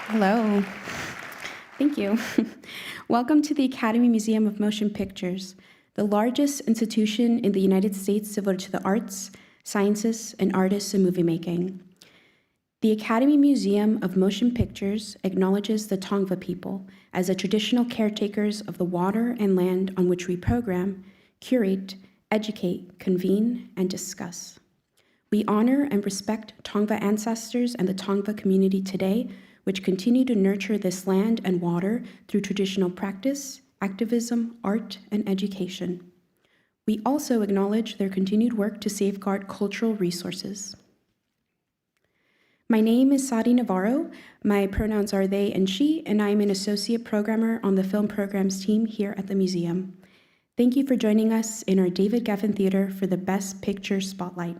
Hello. Thank you. Welcome to the Academy Museum of Motion Pictures, the largest institution in the United States devoted to the arts, sciences, and artists in movie making. The Academy Museum of Motion Pictures acknowledges the Tongva people as the traditional caretakers of the water and land on which we program, curate, educate, convene, and discuss. We honor and respect Tongva ancestors and the Tongva community today, which continue to nurture this land and water through traditional practice, activism, art, and education. We also acknowledge their continued work to safeguard cultural resources. My name is Sadi Navarro. My pronouns are they and she, and I am an associate programmer on the film programs team here at the museum. Thank you for joining us in our David Geffen Theater for the Best Picture Spotlight,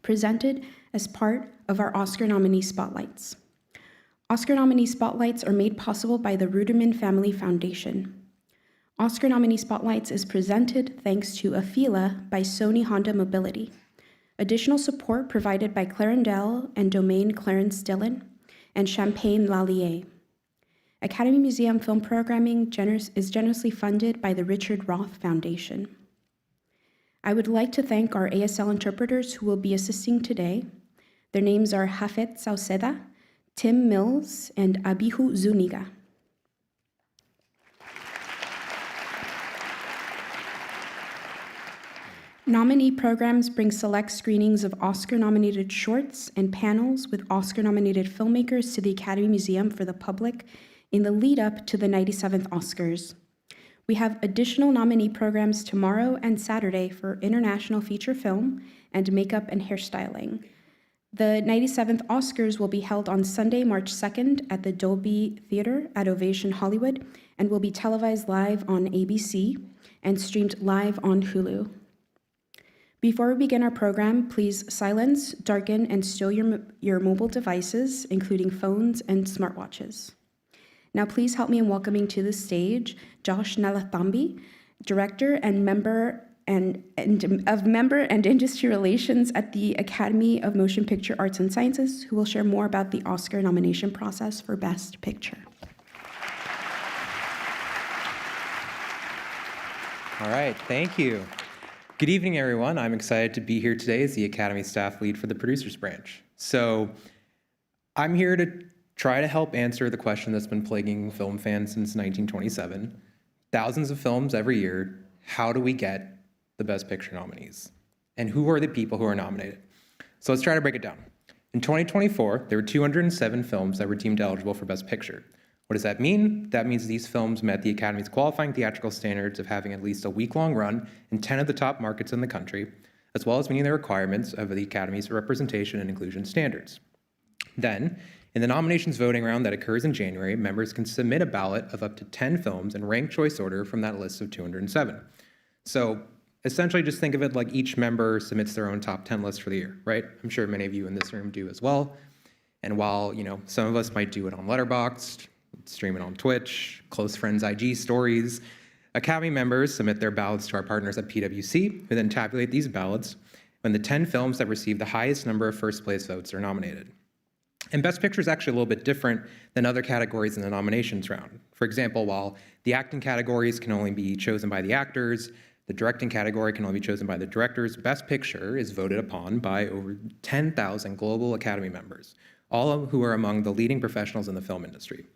presented as part of our Oscar nominee spotlights. Oscar nominee spotlights are made possible by the Ruderman Family Foundation. Oscar nominee spotlights is presented thanks to Afila by Sony Honda Mobility. Additional support provided by Clarendelle and Domaine Clarence Dillon and Champagne Lallier. Academy Museum film programming is generously funded by the Richard Roth Foundation. I would like to thank our ASL interpreters who will be assisting today. Their names are Hafet Sauceda, Tim Mills, and Abihu Zuniga. Nominee programs bring select screenings of Oscar-nominated shorts and panels with Oscar-nominated filmmakers to the Academy Museum for the public in the lead-up to the 97th Oscars. We have additional nominee programs tomorrow and Saturday for international feature film and makeup and hairstyling. The 97th Oscars will be held on Sunday, March 2nd at the Dolby Theater at Ovation Hollywood and will be televised live on ABC and streamed live on Hulu. Before we begin our program, please silence, darken, and stow your mobile devices, including phones and smartwatches. Now please help me in welcoming to the stage Josh Nalathambi, Director and Member and Industry Relations at the Academy of Motion Picture Arts and Sciences, who will share more about the Oscar nomination process for Best Picture. All right, thank you. Good evening, everyone. I'm excited to be here today as the Academy staff lead for the producers branch. So I'm here to try to help answer the question that's been plaguing film fans since 1927. Thousands of films every year. How do we get the Best Picture nominees? And who are the people who are nominated? So let's try to break it down. In 2024, there were 207 films that were deemed eligible for Best Picture. What does that mean? That means these films met the Academy's qualifying theatrical standards of having at least a week-long run in 10 of the top markets in the country, as well as meeting the requirements of the Academy's representation and inclusion standards. Then, in the nominations voting round that occurs in January, members can submit a ballot of up to 10 films in ranked choice order from that list of 207. So essentially just think of it like each member submits their own top 10 list for the year, right? I'm sure many of you in this room do as well. And while, some of us might do it on Letterboxd, stream it on Twitch, close friends' IG stories, Academy members submit their ballots to our partners at PwC, who then tabulate these ballots when the 10 films that receive the highest number of first place votes are nominated. And Best Picture is actually a little bit different than other categories in the nominations round. For example, while the acting categories can only be chosen by the actors, the directing category can only be chosen by the directors, Best Picture is voted upon by over 10,000 global Academy members, all of who are among the leading professionals in the film industry.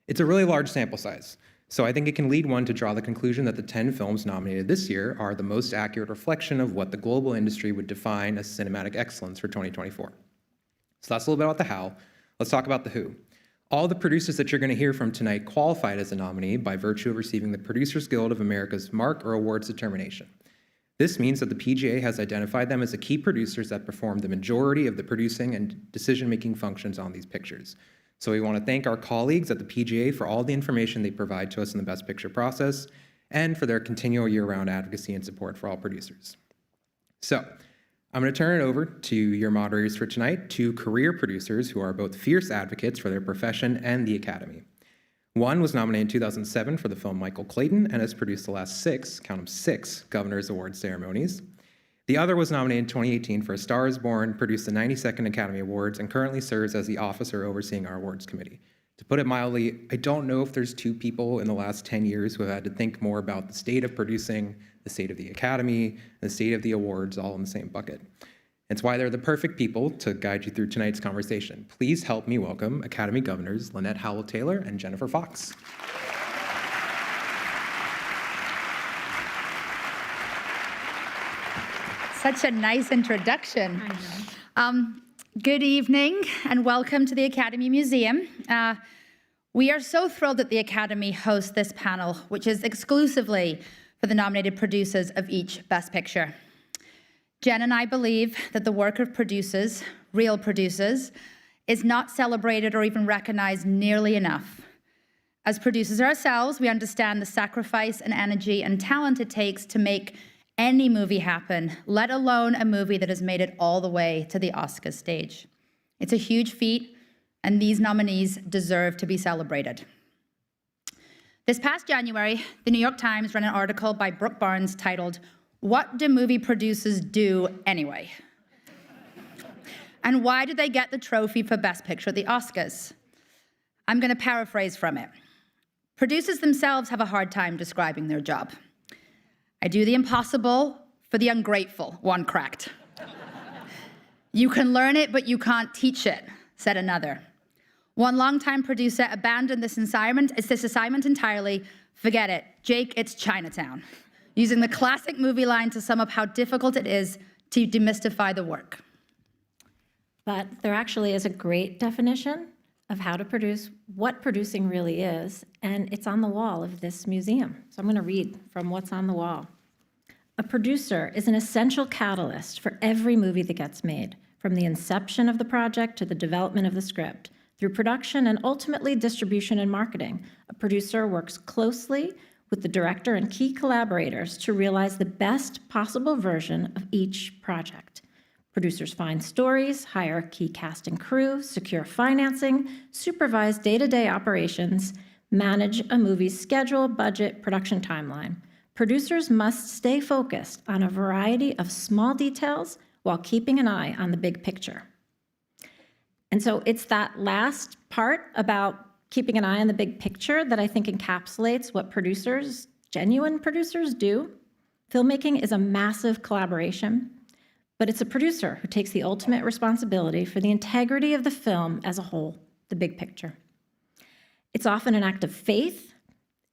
It's a really large sample size, so I think it can lead one to draw the conclusion that the 10 films nominated this year are the most accurate reflection of what the global industry would define as cinematic excellence for 2024. So that's a little bit about the how. Let's talk about the who. All the producers that you're going to hear from tonight qualified as a nominee by virtue of receiving the Producers Guild of America's mark or awards determination. This means that the PGA has identified them as the key producers that perform the majority of the producing and decision-making functions on these pictures. So we want to thank our colleagues at the PGA for all the information they provide to us in the Best Picture process and for their continual year-round advocacy and support for all producers. So I'm going to turn it over to your moderators for tonight, two career producers who are both fierce advocates for their profession and the Academy. One was nominated in 2007 for the film Michael Clayton and has produced the last six Governor's Award ceremonies. The other was nominated in 2018 for A Star is Born, produced the 92nd Academy Awards, and currently serves as the officer overseeing our awards committee. To put it mildly, I don't know if there's two people in the last 10 years who have had to think more about the state of producing, the state of the Academy, and the state of the awards all in the same bucket. It's why they're the perfect people to guide you through tonight's conversation. Please help me welcome Academy Governors Lynette Howell-Taylor and Jennifer Fox. Such a nice introduction. Good evening and welcome to the Academy Museum. We are so thrilled that the Academy hosts this panel, which is exclusively for the nominated producers of each Best Picture. Jen and I believe that the work of producers, real producers, is not celebrated or even recognized nearly enough. As producers ourselves, we understand the sacrifice and energy and talent it takes to make any movie happen, let alone a movie that has made it all the way to the Oscar stage. It's a huge feat, and these nominees deserve to be celebrated. This past January, the New York Times ran an article by Brooke Barnes titled, "What Do Movie Producers Do Anyway?" And why did they get the trophy for Best Picture at the Oscars? I'm going to paraphrase from it. Producers themselves have a hard time describing their job. I do the impossible for the ungrateful, one cracked. You can learn it, but you can't teach it, said another. One longtime producer abandoned this assignment entirely. Forget it, Jake, it's Chinatown. Using the classic movie line to sum up how difficult it is to demystify the work. But there actually is a great definition of how to produce, what producing really is, and it's on the wall of this museum. So I'm going to read from what's on the wall. A producer is an essential catalyst for every movie that gets made, from the inception of the project to the development of the script. Through production and ultimately distribution and marketing, a producer works closely with the director and key collaborators to realize the best possible version of each project. Producers find stories, hire key cast and crew, secure financing, supervise day-to-day operations, manage a movie's schedule, budget, production timeline. Producers must stay focused on a variety of small details while keeping an eye on the big picture. And so it's that last part about keeping an eye on the big picture that I think encapsulates what producers, genuine producers, do. Filmmaking is a massive collaboration, but it's a producer who takes the ultimate responsibility for the integrity of the film as a whole, the big picture. It's often an act of faith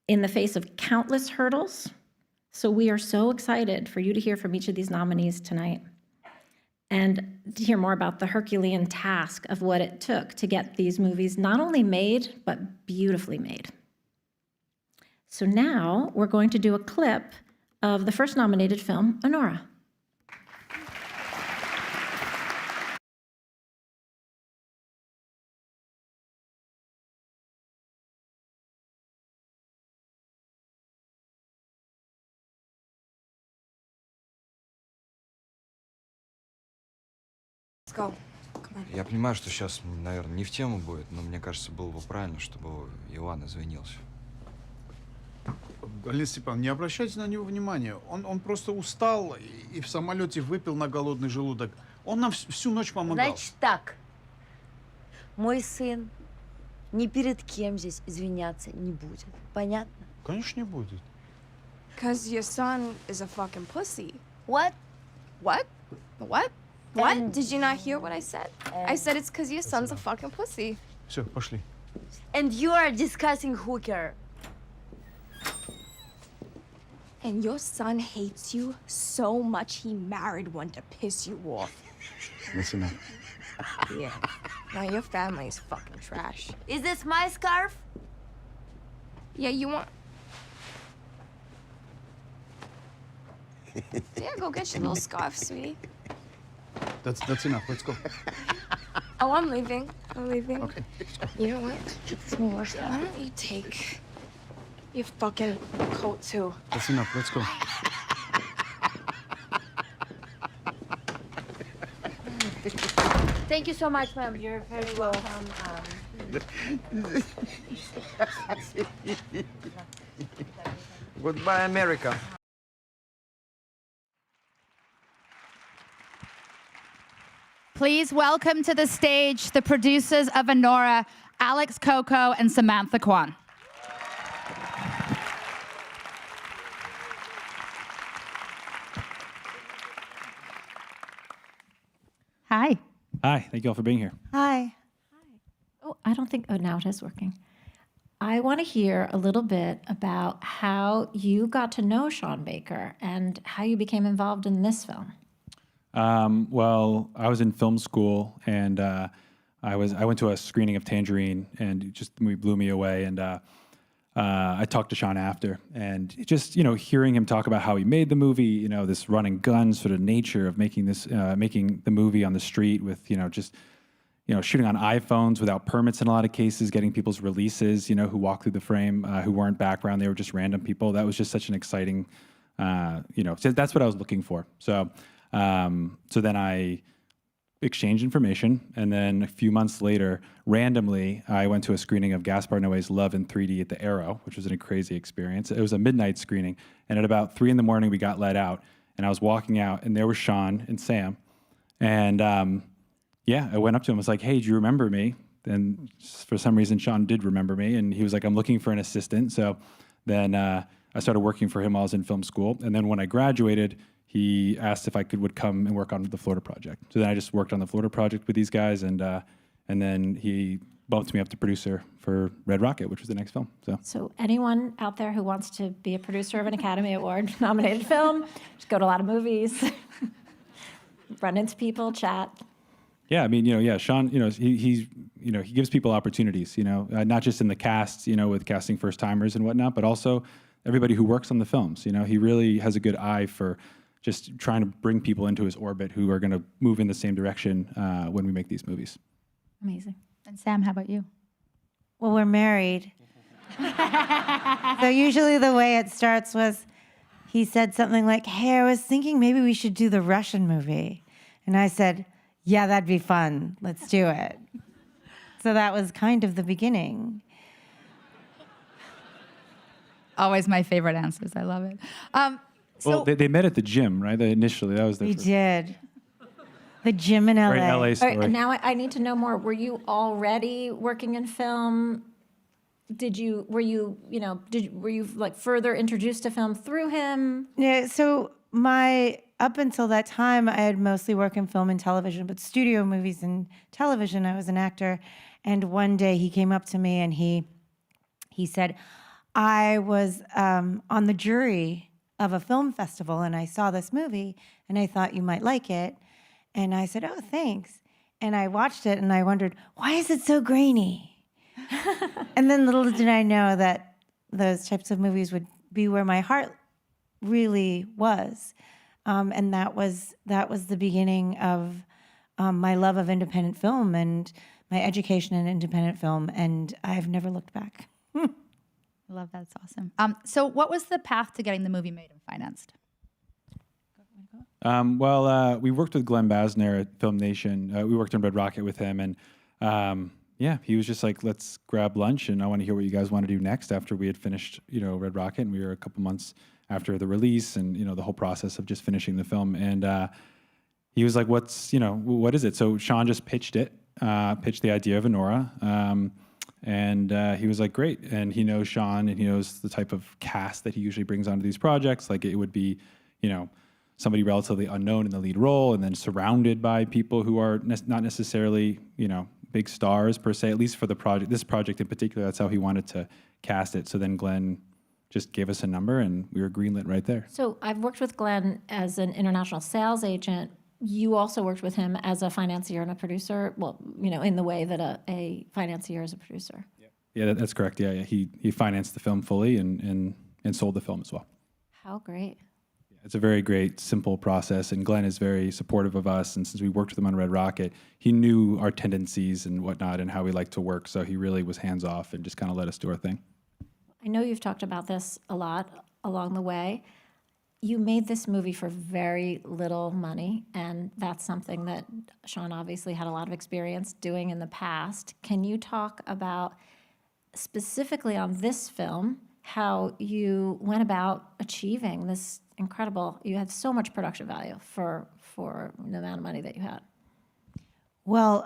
in the face of countless hurdles. So we are so excited for you to hear from each of these nominees tonight and to hear more about the Herculean task of what it took to get these movies not only made, but beautifully made. So now we're going to do a clip of the first nominated film, Anora. Go. Come on. Я понимаю, что сейчас, наверное, не в тему будет, но мне кажется, было бы правильно, чтобы Иван извинился. Галина Степановна, не обращайте на него внимания. Он просто устал и в самолете выпил на голодный желудок. Он нам всю ночь помогал. Значит так, мой сын ни перед кем здесь извиняться не будет. Понятно? Конечно, не будет. Because your son is a fucking pussy. What? What? What? What? And- Did you not hear what I said? I said it's because your son's a fucking pussy. Все, пошли. And you are discussing hooker. And your son hates you so much he married one to piss you off. That's enough. Yeah. Now your family is fucking trash. Is this my scarf? Yeah, you want... Yeah, go get your little scarf, sweetie. That's enough. Let's go. Oh, I'm leaving. I'm leaving. Okay. You know what? Why don't you take your fucking coat, too? That's enough. Let's go. Thank you so much, ma'am. You're very welcome. Goodbye, America. Please welcome to the stage the producers of Anora, Alex Coco and Samantha Kwan. Hi. Hi, thank you all for being here. Hi. Oh, I don't think, oh, now it is working. I want to hear a little bit about how you got to know Sean Baker and how you became involved in this film. Well, I was in film school, and I went to a screening of Tangerine, and it just the movie blew me away. And I talked to Sean after, and just hearing him talk about how he made the movie, this run and gun sort of nature of making this, making the movie on the street with just shooting on iPhones without permits in a lot of cases, getting people's releases, who walked through the frame, who weren't background, they were just random people. That was just such an exciting, so that's what I was looking for. So then I exchanged information, and then a few months later, randomly, I went to a screening of Gaspar Noé's Love in 3D at the Arrow, which was a crazy experience. It was a midnight screening, and at about 3 a.m, we got let out, and I was walking out, and there was Sean and Sam, and I went up to him. I was like, "Hey, do you remember me?" And for some reason, Sean did remember me, and he was like, "I'm looking for an assistant." So then I started working for him while I was in film school, and then when I graduated, he asked if I would come and work on the Florida project. So then I just worked on the Florida project with these guys, and then he bumped me up to producer for Red Rocket, which was the next film. So anyone out there who wants to be a producer of an Academy Award nominated film, just go to a lot of movies, run into people, chat. Yeah, I mean, Sean, he gives people opportunities, not just in the cast, with casting first timers and whatnot, but also everybody who works on the films. He really has a good eye for just trying to bring people into his orbit who are going to move in the same direction when we make these movies. Amazing. And Sam, how about you? Well, we're married. So usually the way it starts was he said something like, "Hey, I was thinking maybe we should do the Russian movie." And I said, "Yeah, that'd be fun. Let's do it." So that was kind of the beginning. Always my favorite answers. I love it. Well, they met at the gym, right? Initially, that was their We first- did. The gym in LA. Very LA All story. right, now I need to know more. Were you already working in film? Were you like further introduced to film through him? Yeah, so up until that time, I had mostly worked in film and television, but studio movies and television, I was an actor. And one day he came up to me and he said, "I was on the jury of a film festival and I saw this movie and I thought you might like it." And I said, "Oh, thanks." And I watched it and I wondered, why is it so grainy? And then little did I know that those types of movies would be where my heart really was. And that was the beginning of my love of independent film and my education in independent film. And I've never looked back. I love that. It's awesome. So what was the path to getting the movie made and financed? We worked with Glenn Basner at Film Nation. We worked on Red Rocket with him, and he was just like, "Let's grab lunch, and I want to hear what you guys want to do next." After we had finished, Red Rocket, and we were a couple months after the release, and the whole process of just finishing the film, and he was like, what is it? So Sean just pitched the idea of Anora, and he was like, great, and he knows Sean, and he knows the type of cast that he usually brings onto these projects. Like it would be, somebody relatively unknown in the lead role, and then surrounded by people who are not necessarily, big stars per se, at least for this project in particular. That's how he wanted to cast it. So then Glenn just gave us a number, and we were greenlit right there. So I've worked with Glenn as an international sales agent. You also worked with him as a financier and a producer, well, in the way that a financier is a producer. Yeah, that's correct. Yeah, he financed the film fully and sold the film as well. How great. It's a very great, simple process, and Glenn is very supportive of us. And since we worked with him on Red Rocket, he knew our tendencies and whatnot and how we like to work. So he really was hands off and just kind of let us do our thing. I know you've talked about this a lot along the way. You made this movie for very little money, and that's something that Sean obviously had a lot of experience doing in the past. Can you talk about, specifically on this film, how you went about achieving this incredible, you had so much production value for the amount of money that you had? Well,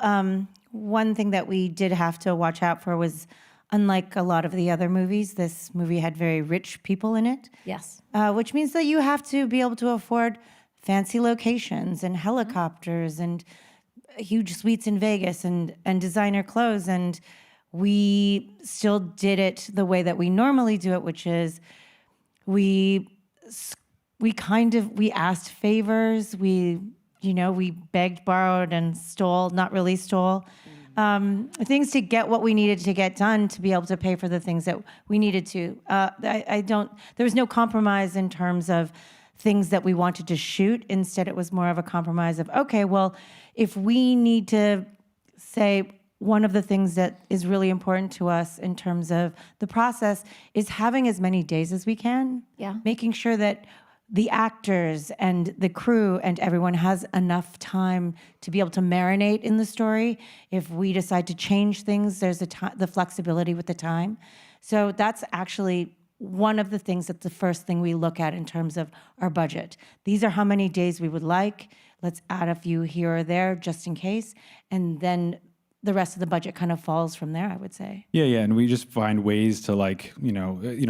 one thing that we did have to watch out for was, unlike a lot of the other movies, this movie had very rich people in it. Yes. Which means that you have to be able to afford fancy locations and helicopters and huge suites in Vegas and designer clothes. And we still did it the way that we normally do it, which is we asked favors. We begged, borrowed, and stole, not really stole. Things to get what we needed to get done to be able to pay for the things that we needed to. There was no compromise in terms of things that we wanted to shoot. Instead, it was more of a compromise of, okay, well, if we need to say one of the things that is really important to us in terms of the process is having as many days as we can. Yeah. Making sure that the actors and the crew and everyone has enough time to be able to marinate in the story. If we decide to change things, there's the flexibility with the time. So that's actually one of the things that's the first thing we look at in terms of our budget. These are how many days we would like. Let's add a few here or there just in case. And then the rest of the budget kind of falls from there, I would say. Yeah, and we just find ways to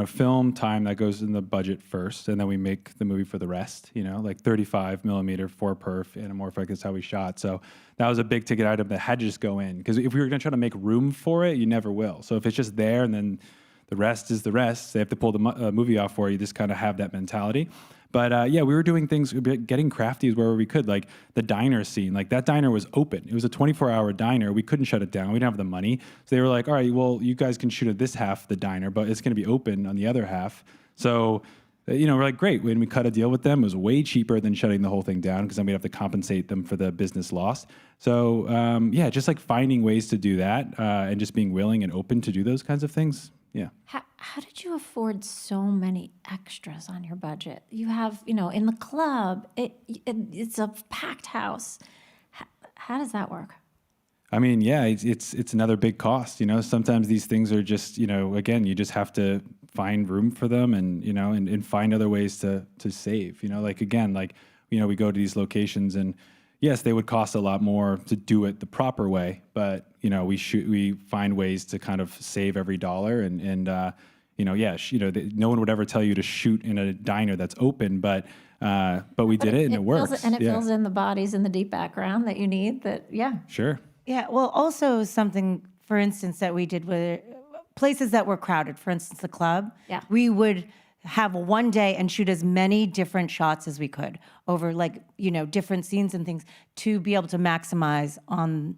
film time that goes in the budget first, and then we make the movie for the rest. 35 millimeter, 4-perf, anamorphic is how we shot. So that was a big ticket item that had to just go in, because if we were going to try to make room for it, you never will. So if it's just there and then the rest is the rest, they have to pull the movie off for you. Just kind of have that mentality. But we were doing things, getting crafty wherever we could, like the diner scene. Like that diner was open. It was a 24-hour diner. We couldn't shut it down. We didn't have the money. So they were like, all right, well, you guys can shoot at this half of the diner, but it's going to be open on the other half. So, we're like, great. When we cut a deal with them, it was way cheaper than shutting the whole thing down, because then we'd have to compensate them for the business loss. So, just like finding ways to do that and just being willing and open to do those kinds of things. Yeah. How did you afford so many extras on your budget? You have, in the club, it's a packed house. How does that work? I mean, yeah, it's another big cost. Sometimes these things are just, again, you just have to find room for them and, and find other ways to save. We go to these locations and yes, they would cost a lot more to do it the proper way, but we find ways to kind of save every dollar and no one would ever tell you to shoot in a diner that's open, but we did it and it works. And it fills in the bodies in the deep background that you need. Sure. Yeah, well, also something, for instance, that we did with places that were crowded, for instance, the club. Yeah. We would have one day and shoot as many different shots as we could over different scenes and things to be able to maximize on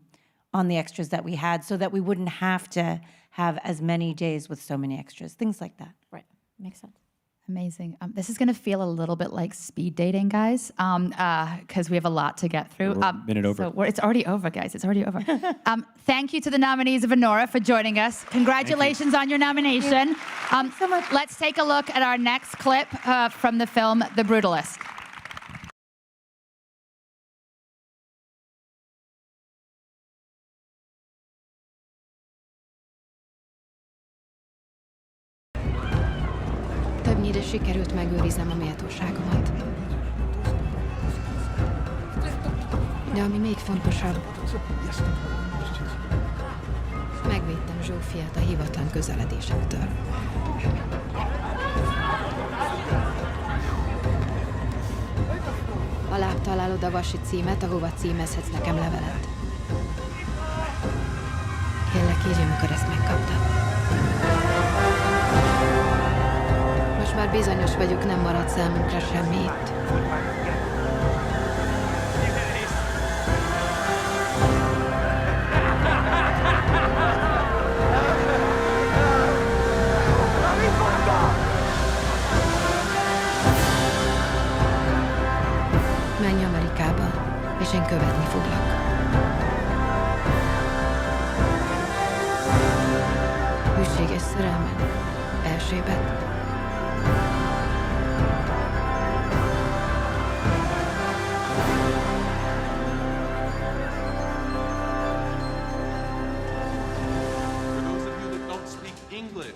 the extras that we had so that we wouldn't have to have as many days with so many extras, things like that. Right. Makes sense. Amazing. This is going to feel a little bit like speed dating, guys, because we have a lot to get through. We're a minute over. So it's already over, guys. It's already over. Thank you to the nominees of Anora for joining us. Congratulations on your nomination. Thanks so much. Let's take a look at our next clip from the film The Brutalist. Többnyire sikerült megőriznem a méltóságomat. De ami még fontosabb, megvédtem Zsófiát a hivatlan közeledésektől. Alább találod a vasi címet, ahova címezhetsz nekem levelet. Kérlek, írj, amikor ezt megkaptad. Most már bizonyos vagyok, nem marad számunkra semmi itt. Menj Amerikába, és én követni foglak. Hűséges szerelmen, Erzsébet. English.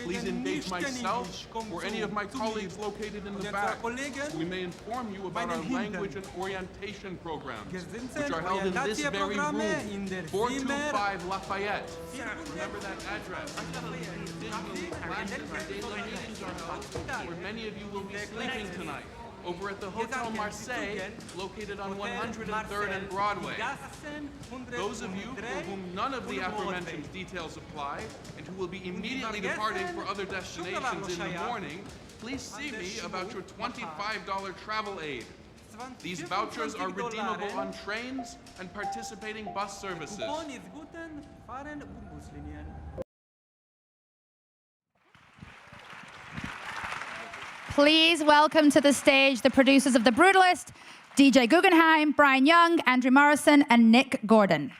Please engage myself or any of my colleagues located in the back. We may inform you about our language and orientation programs, which are held in this very room, 425 Lafayette. Remember that address. Daily meetings are held, where many of you will be sleeping tonight. Over at the Hotel Marseille, located on 103rd and Broadway. Those of you for whom none of the aforementioned details apply, and who will be immediately departing for other destinations in the morning, please see me about your $25 travel aid. These vouchers are redeemable on trains and participating bus services. Please welcome to the stage the producers of The Brutalist, DJ Guggenheim, Brian Young, Andrew Morrison, and Nick Gordon.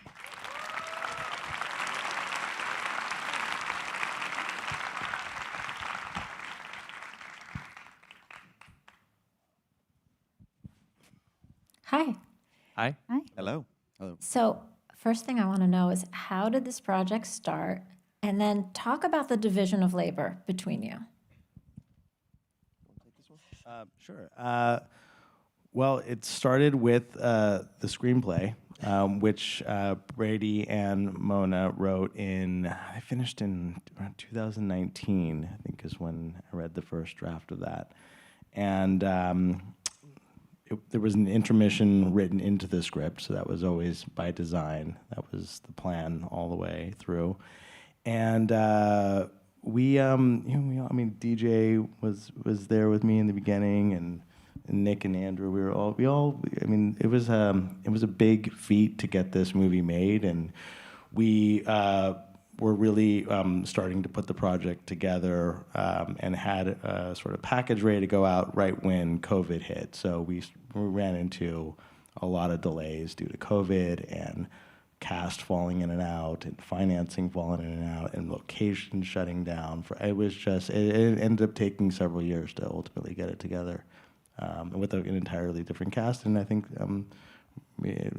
Hi. Hi. Hi. Hello. Hello. So first thing I want to know is how did this project start? And then talk about the division of labor between you. Sure. Well, it started with the screenplay, which Brady and Mona wrote I finished in around 2019, I think is when I read the first draft of that. And there was an intermission written into the script, so that was always by design. That was the plan all the way through. And DJ was there with me in the beginning, and Nick and Andrew. It was a big feat to get this movie made, and we were really starting to put the project together and had a sort of package ready to go out right when COVID hit. So we ran into a lot of delays due to COVID and cast falling in and out, and financing falling in and out, and locations shutting down. It ended up taking several years to ultimately get it together with an entirely different cast. And I think in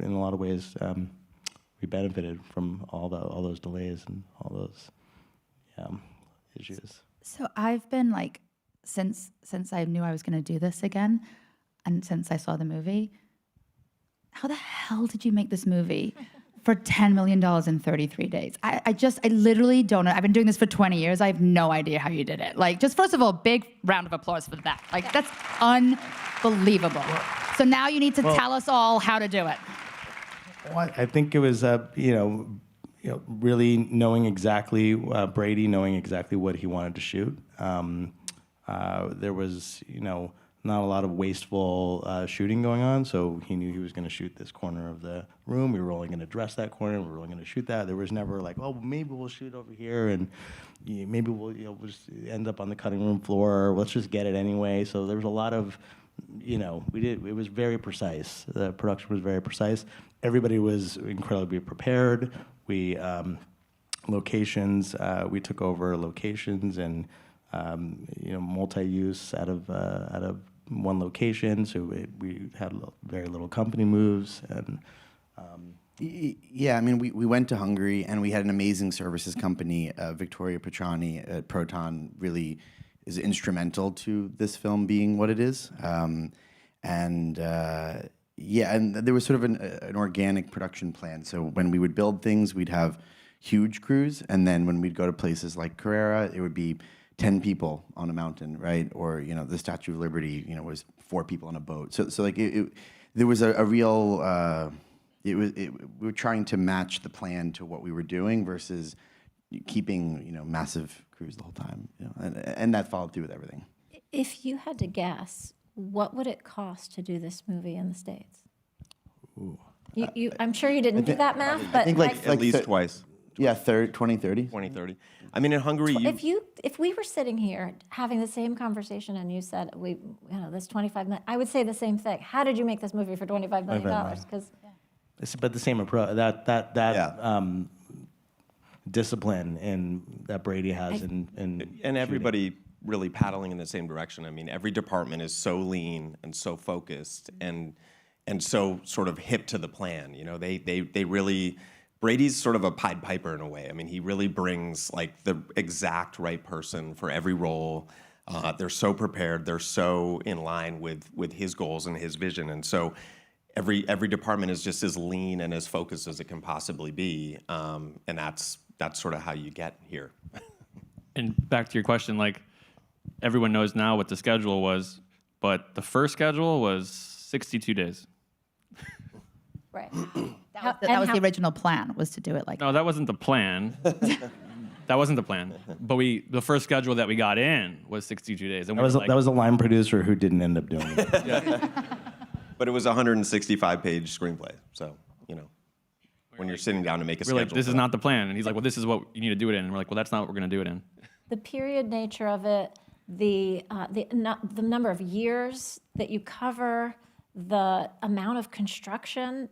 a lot of ways we benefited from all those delays and all those issues. So I've been since I knew I was going to do this again, and since I saw the movie, how the hell did you make this movie for $10 million in 33 days? I literally don't know. I've been doing this for 20 years. I have no idea how you did it. Just first of all, big round of applause for that. That's unbelievable. So now you need to tell us all how to do it. Well, I think it was, really knowing exactly, Brady knowing exactly what he wanted to shoot. There was, not a lot of wasteful shooting going on, so he knew he was going to shoot this corner of the room. We were only going to dress that corner. We were only going to shoot that. There was never maybe we'll shoot over here, and maybe we'll just end up on the cutting room floor. Let's just get it anyway. So there was a lot of, it was very precise. The production was very precise. Everybody was incredibly prepared. We took over locations and multi-use out of one location, so we had very little company moves. And we went to Hungary, and we had an amazing services company. Victoria Petrani at Proton really is instrumental to this film being what it is. And there was sort of an organic production plan. So when we would build things, we'd have huge crews, and then when we'd go to places like Carrera, it would be 10 people on a mountain, right? Or the Statue of Liberty, was 4 people on a boat. So there was a real. We were trying to match the plan to what we were doing versus keeping massive crews the whole time, and that followed through with everything. If you had to guess, what would it cost to do this movie in the States? Ooh. I'm sure you didn't do that math, but I think at least twice. Yeah, 2030. 2030. I mean, in Hungary, if we were sitting here having the same conversation and you said this 25 million, I would say the same thing. How did you make this movie for $25 million? But the same approach, discipline that Brady has, and everybody really paddling in the same direction. I mean, every department is so lean and so focused and so sort of hip to the plan. They really Brady's sort of a Pied Piper in a way. I mean, he really brings like the exact right person for every role. They're so prepared. They're so in line with his goals and his vision. And so every department is just as lean and as focused as it can possibly be. And that's sort of how you get here. And back to your question, like everyone knows now what the schedule was, but the first schedule was 62 days. Right. That was the original plan, was to do it like No, that wasn't the plan. That wasn't the plan. But the first schedule that we got in was 62 days. And That was a line producer who didn't end up doing it. But it was a 165-page screenplay. So, when you're sitting down to make a we're schedule. like, this is not the plan. And he's like, well, this is what you need to do it in. And we're like, well, that's not what we're going to do it in. The period nature of it, the number of years that you cover, the amount of construction.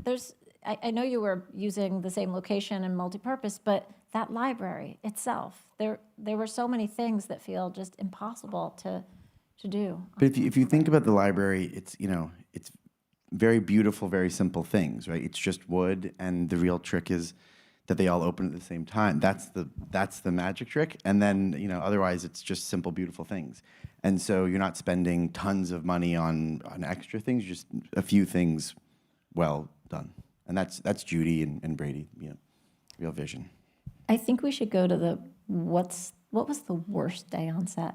I know you were using the same location and multipurpose, but that library itself, there were so many things that feel just impossible to do. But if you think about the library, it's very beautiful, very simple things, right? It's just wood, and the real trick is that they all open at the same time. That's the magic trick. And then otherwise it's just simple, beautiful things. And so you're not spending tons of money on extra things, just a few things well done. And that's Judy and Brady, real vision. I think we should go to what was the worst day on set?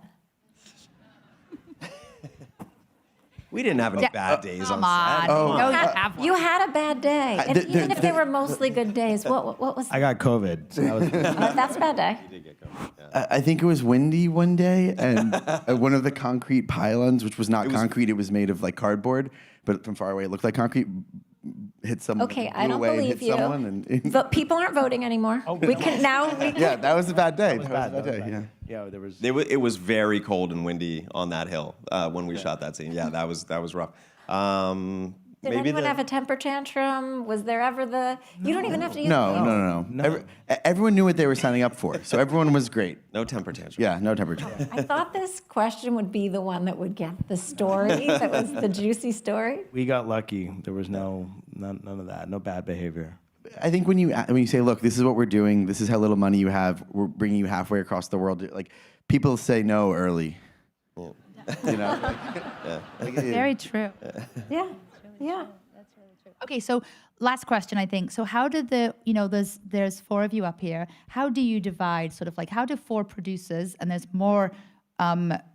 We didn't have any bad days on set. You had a bad day. Even if they were mostly good days, what was I got COVID. So that was that's a bad day. I think it was windy one day, and one of the concrete pylons, which was not concrete, it was made of like cardboard, but from far away it looked like concrete, hit someone. Okay, blew I don't away and believe hit you. someone and But people aren't voting anymore. We can now. yeah, that was a bad day. That was bad. Yeah, there was. It was very cold and windy on that hill when we shot that scene. Yeah, that was rough. Did anyone have a temper tantrum? Was there ever you don't even have to use No. Everyone knew what they were signing up for, so everyone was great. No temper tantrum. Yeah, no temper tantrum. I thought this question would be the one that would get the story, that was the juicy story. We got lucky. There was none of that. No bad behavior. I think when you say, look, this is what we're doing, this is how little money you have, we're bringing you halfway across the world, like people say no early. Very true. Yeah. Yeah. That's really true. Okay, so last question, I think. So how did there's four of you up here. How do you divide how do four producers, and there's more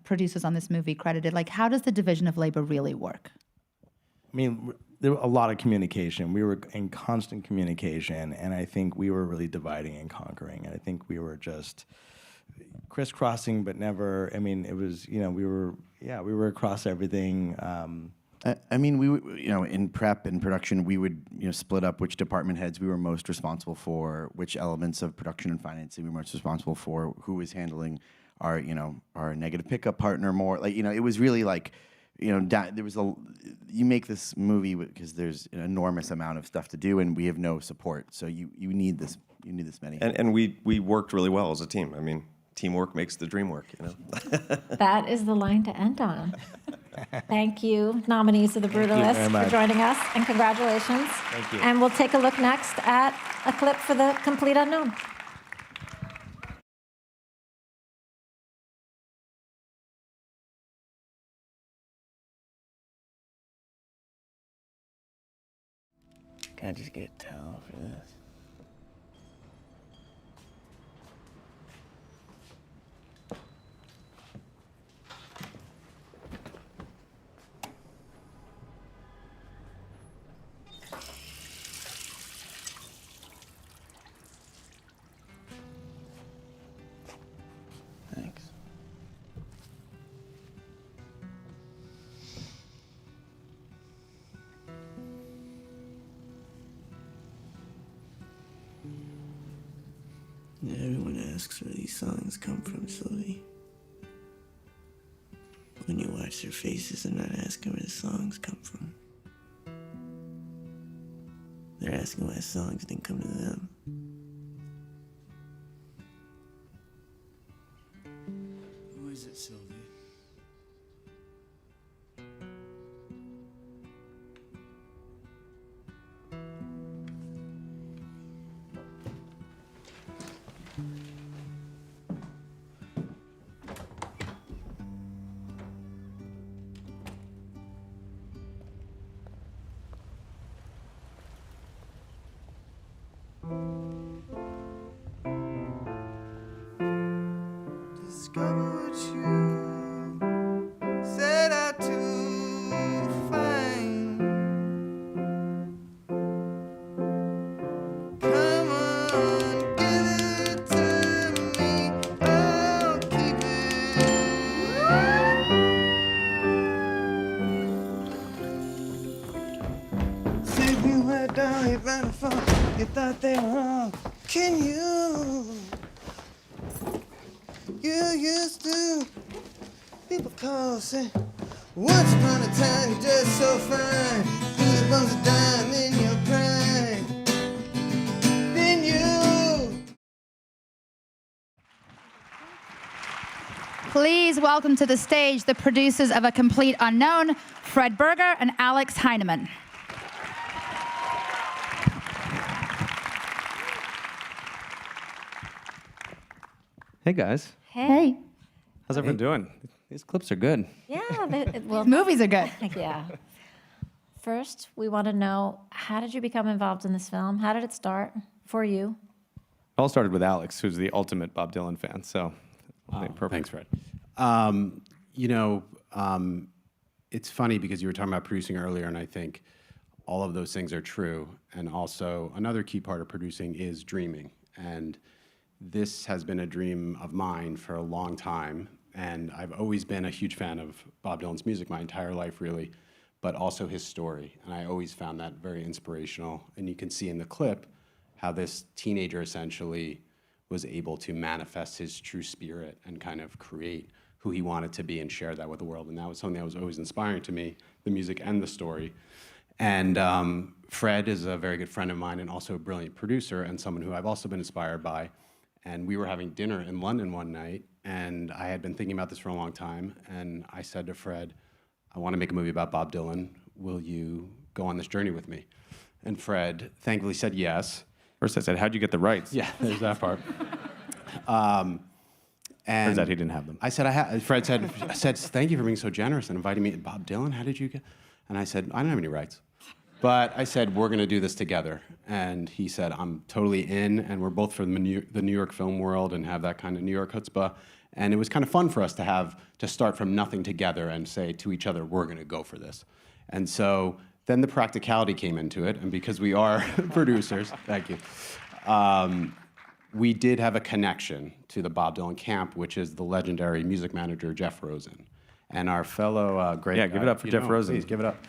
producers on this movie credited, how does the division of labor really work? I mean, there was a lot of communication. We were in constant communication, and I think we were really dividing and conquering. And I think we were just crisscrossing, but never. I mean, it was we were across everything. I mean, we in prep and production, we would split up which department heads we were most responsible for, which elements of production and financing we were most responsible for, who was handling our negative pickup partner more. It was really there was you make this movie because there's an enormous amount of stuff to do, and we have no support. So you need this many. And we worked really well as a team. I mean, teamwork makes the dream work. That is the line to end on. Thank you, nominees of the Brutalist, for joining us, and congratulations. Thank you. And we'll take a look next at a clip for the Complete Unknown. Can I just get a towel for this? Thanks. Everyone asks where these songs come from, Sylvie. When you watch their faces, they're not asking where the songs come from. They're asking why songs didn't come to them. Who is it, Sylvie? Discover what you set out to find. Come on, give it to me. I'll keep it. See if you went down, you better fall. You thought they were wrong. Can you? You used to. People call, say, once upon a time you're just so fine. Who the bums a dime in your prime? Then you. Please welcome to the stage the producers of A Complete Unknown, Fred Berger and Alex Heineman. Hey guys, Hey. how's everyone doing? These clips are good. Yeah, well, Movies are good. Yeah. First, we want to know, how did you become involved in this film? How did it start for you? It all started with Alex, who's the ultimate Bob Dylan fan. So, I think perfect. Thanks, Fred. It's funny because you were talking about producing earlier, and I think all of those things are true. And also, another key part of producing is dreaming. And this has been a dream of mine for a long time. And I've always been a huge fan of Bob Dylan's music my entire life, really, but also his story. And I always found that very inspirational. And you can see in the clip how this teenager essentially was able to manifest his true spirit and kind of create who he wanted to be and share that with the world. And that was something that was always inspiring to me, the music and the story. And Fred is a very good friend of mine and also a brilliant producer and someone who I've also been inspired by. And we were having dinner in London one night, and I had been thinking about this for a long time, and I said to Fred, I want to make a movie about Bob Dylan. Will you go on this journey with me? And Fred thankfully said yes. First I said, how'd you get the rights? Yeah, there's that part. Turns out he didn't have them. I said, Fred said, thank you for being so generous and inviting me. Bob Dylan, how did you get? And I said, I don't have any rights. But I said, we're going to do this together. And he said, I'm totally in. And we're both from the New York film world and have that kind of New York chutzpah. And it was kind of fun for us to start from nothing together and say to each other, we're going to go for this. And so then the practicality came into it. And because we are producers, thank you, we did have a connection to the Bob Dylan camp, which is the legendary music manager, Jeff Rosen. And our fellow great Yeah, give it up for Jeff Rosen. Please, give it up.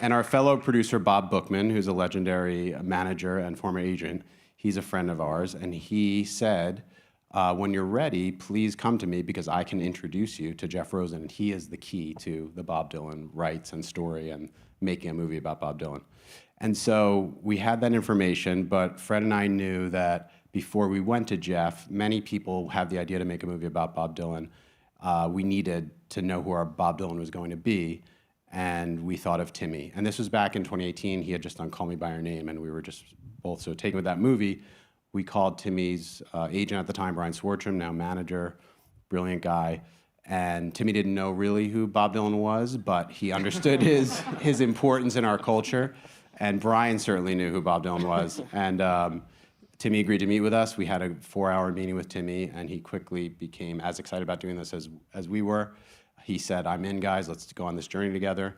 And our fellow producer, Bob Bookman, who's a legendary manager and former agent, he's a friend of ours, and he said, when you're ready, please come to me because I can introduce you to Jeff Rosen, and he is the key to the Bob Dylan rights and story and making a movie about Bob Dylan. And so we had that information, but Fred and I knew that before we went to Jeff, many people had the idea to make a movie about Bob Dylan. We needed to know who our Bob Dylan was going to be, and we thought of Timmy. And this was back in 2018. He had just done Call Me By Your Name, and we were just both so taken with that movie. We called Timmy's agent at the time, Brian Swartram, now manager, brilliant guy. And Timmy didn't know really who Bob Dylan was, but he understood his importance in our culture. And Brian certainly knew who Bob Dylan was. And Timmy agreed to meet with us. We had a 4-hour meeting with Timmy, and he quickly became as excited about doing this as we were. He said, I'm in, guys. Let's go on this journey together.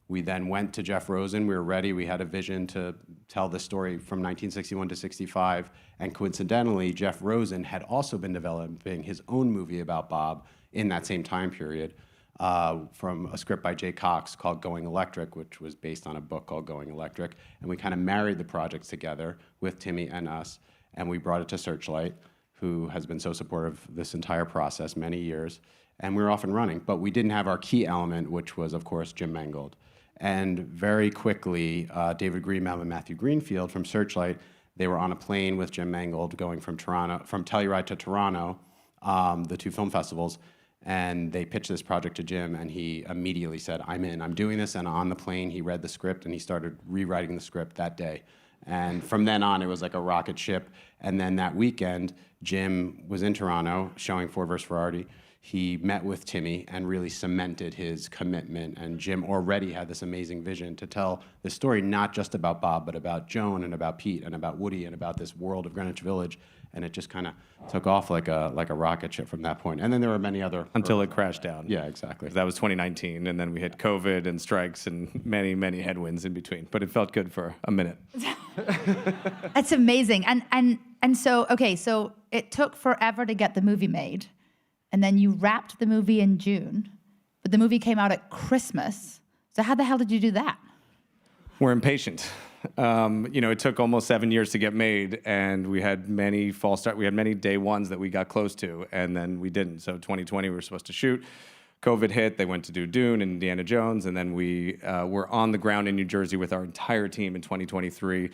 We then went to Jeff Rosen. We were ready. We had a vision to tell the story from 1961 to 65. And coincidentally, Jeff Rosen had also been developing his own movie about Bob in that same time period from a script by Jay Cox called Going Electric, which was based on a book called Going Electric. And we kind of married the projects together with Timmy and us. And we brought it to Searchlight, who has been so supportive this entire process, many years. And we were off and running, but we didn't have our key element, which was, of course, Jim Mangold. And very quickly, David Greenbaum and Matthew Greenfield from Searchlight, they were on a plane with Jim Mangold going from Telluride to Toronto, the two film festivals, and they pitched this project to Jim, and he immediately said, I'm in, I'm doing this, and on the plane, he read the script, and he started rewriting the script that day. And from then on, it was like a rocket ship. And then that weekend, Jim was in Toronto showing Ford vs. Ferrari. He met with Timmy and really cemented his commitment. And Jim already had this amazing vision to tell this story, not just about Bob, but about Joan and about Pete and about Woody and about this world of Greenwich Village. And it just kind of took off like a rocket ship from that point. And then there were many other... Until it crashed down. Yeah, exactly. That was 2019, and then we hit COVID and strikes and many, many headwinds in between. But it felt good for a minute. That's amazing. And so, okay, so it took forever to get the movie made. And then you wrapped the movie in June, but the movie came out at Christmas. So how the hell did you do that? We're impatient. It took almost 7 years to get made, and we had many false start. We had many day ones that we got close to, and then we didn't. So 2020, we were supposed to shoot. COVID hit. They went to do Dune and Indiana Jones, and then we were on the ground in New Jersey with our entire team in 2023.